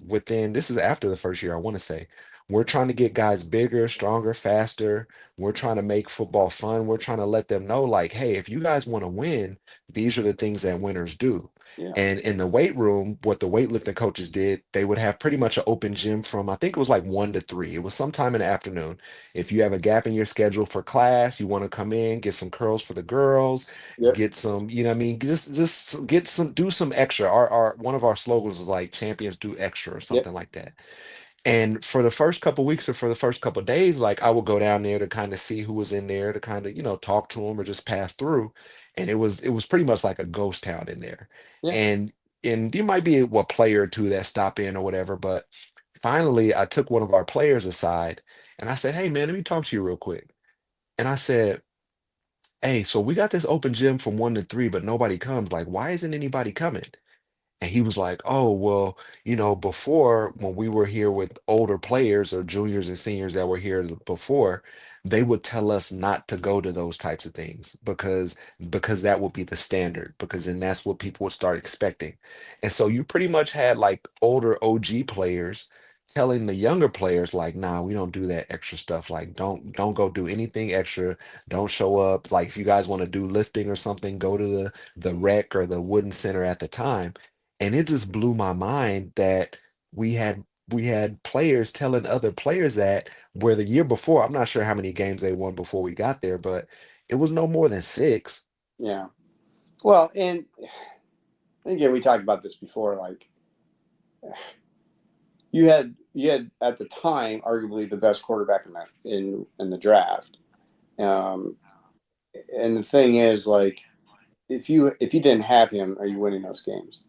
A: after the first year, I want to say. We're trying to get guys bigger, stronger, faster. We're trying to make football fun. We're trying to let them know, like, hey, if you guys want to win, these are the things that winners do.
B: Yeah.
A: And in the weight room, what the weightlifting coaches did, they would have pretty much an open gym from, I think it was like 1 to 3. It was sometime in the afternoon. If you have a gap in your schedule for class, you want to come in, get some curls for the girls,
B: Yep.
A: get some, you know what I mean? Just get some, do some extra. Our one of our slogans is like champions do extra or
B: Yep.
A: something like that. And for the first couple weeks or for the first couple days, like I would go down there to kind of see who was in there to kind of, talk to them or just pass through. And it was pretty much like a ghost town in there.
B: Yeah.
A: And you might be a player or two that stop in or whatever, but finally I took one of our players aside and I said, "Hey man, let me talk to you real quick." And I said, hey, so we got this open gym from 1 to 3, but nobody comes. Like, why isn't anybody coming? And he was like, oh, well, before when we were here with older players or juniors and seniors that were here before, they would tell us not to go to those types of things because that would be the standard, because then that's what people would start expecting. And so you pretty much had like older OG players telling the younger players like, nah, we don't do that extra stuff. Like, don't go do anything extra. Don't show up. Like, if you guys want to do lifting or something, go to the rec or the wooden center at the time. And it just blew my mind that we had players telling other players that, where the year before, I'm not sure how many games they won before we got there, but it was no more than 6.
B: Yeah. Well, and again, we talked about this before. Like, you had at the time arguably the best quarterback in the draft. Um, and the thing is, like, if you didn't have him, are you winning those games?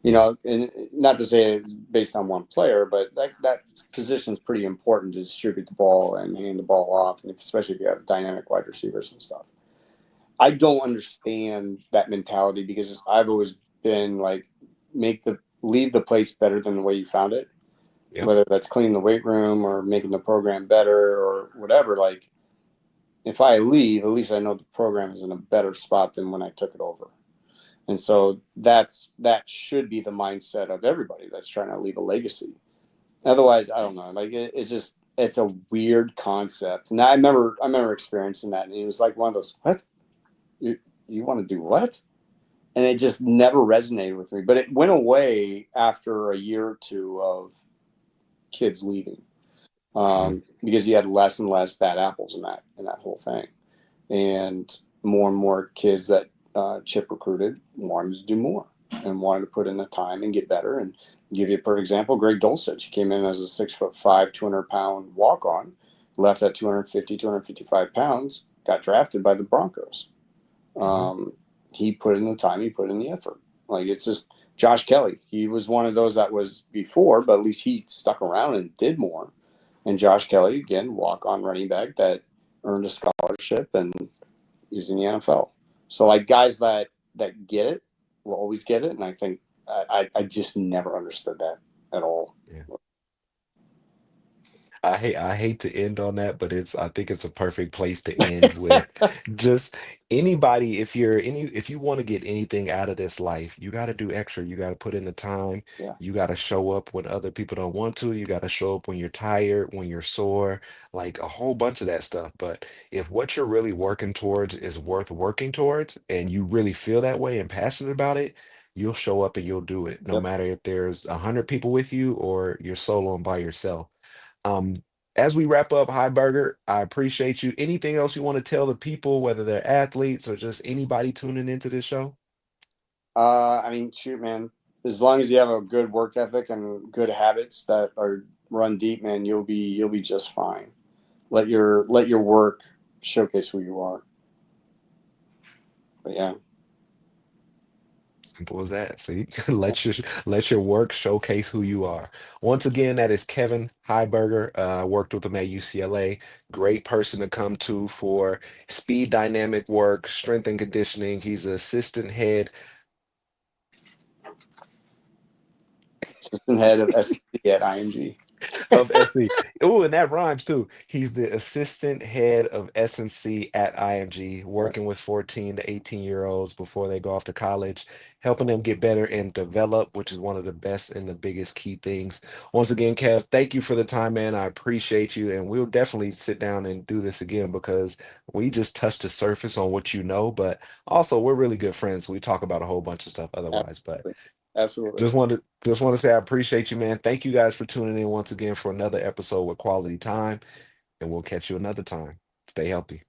A: Yeah.
B: And not to say it's based on one player, but that position is pretty important to distribute the ball and hand the ball off, and especially if you have dynamic wide receivers and stuff. I don't understand that mentality because I've always been like, leave the place better than the way you found it,
A: Yep.
B: whether that's cleaning the weight room or making the program better or whatever. Like, if I leave, at least I know the program is in a better spot than when I took it over. And so that should be the mindset of everybody that's trying to leave a legacy. Otherwise, I don't know. Like, it's a weird concept. And I remember experiencing that, and it was like one of those, what, you want to do what? and it just never resonated with me. But it went away after a year or two of kids leaving,
A: Mhm.
B: because you had less and less bad apples in that whole thing, and more kids that Chip recruited wanted to do more and wanted to put in the time and get better. And give you, for example, Greg Dulcich. He came in as a 6'5", 200-pound walk on, left at 250, 255 pounds, got drafted by the Broncos.
A: Mhm.
B: Um, he put in the time, he put in the effort. Like, it's just Josh Kelly. He was one of those that was before, but at least he stuck around and did more. And Josh Kelly, again, walk on running back that earned a scholarship and is in the NFL. So, like, guys that get it will always get it, and I think I just never understood that at all.
A: Yeah. I hate to end on that, but I think it's a perfect place to end with just anybody, if you want to get anything out of this life, you got to do extra. You got to put in the time.
B: Yeah.
A: You got to show up when other people don't want to. You got to show up when you're tired, when you're sore, like a whole bunch of that stuff. But if what you're really working towards is worth working towards and you really feel that way and passionate about it, you'll show up and you'll do it, no
B: Yep.
A: matter if there's 100 people with you or you're solo and by yourself. Um, as we wrap up, Heiberger, I appreciate you. Anything else you want to tell the people, whether they're athletes or just anybody tuning into this show?
B: I mean, shoot, man. As long as you have a good work ethic and good habits that are run deep, man, you'll be just fine. Let your work showcase who you are. But yeah,
A: Simple as that. See, let your work showcase who you are. Once again, that is Kevin Heiberger. Worked with him at UCLA. Great person to come to for speed dynamic work, strength and conditioning. He's assistant head
B: assistant head of SC at IMG.
A: of SC. Oh, and that rhymes too. He's the assistant head of S&C at IMG,
B: Yeah,
A: working with 14 to 18-year-olds before they go off to college, helping them get better and develop, which is one of the best and the biggest key things. Once again, Kev, thank you for the time, man. I appreciate you, and we'll definitely sit down and do this again because we just touched the surface on what you know, but also we're really good friends. We talk about a whole bunch of stuff otherwise, but
B: absolutely, absolutely.
A: just want to say I appreciate you, man. Thank you guys for tuning in once again for another episode with Quality Time, and we'll catch you another time. Stay healthy.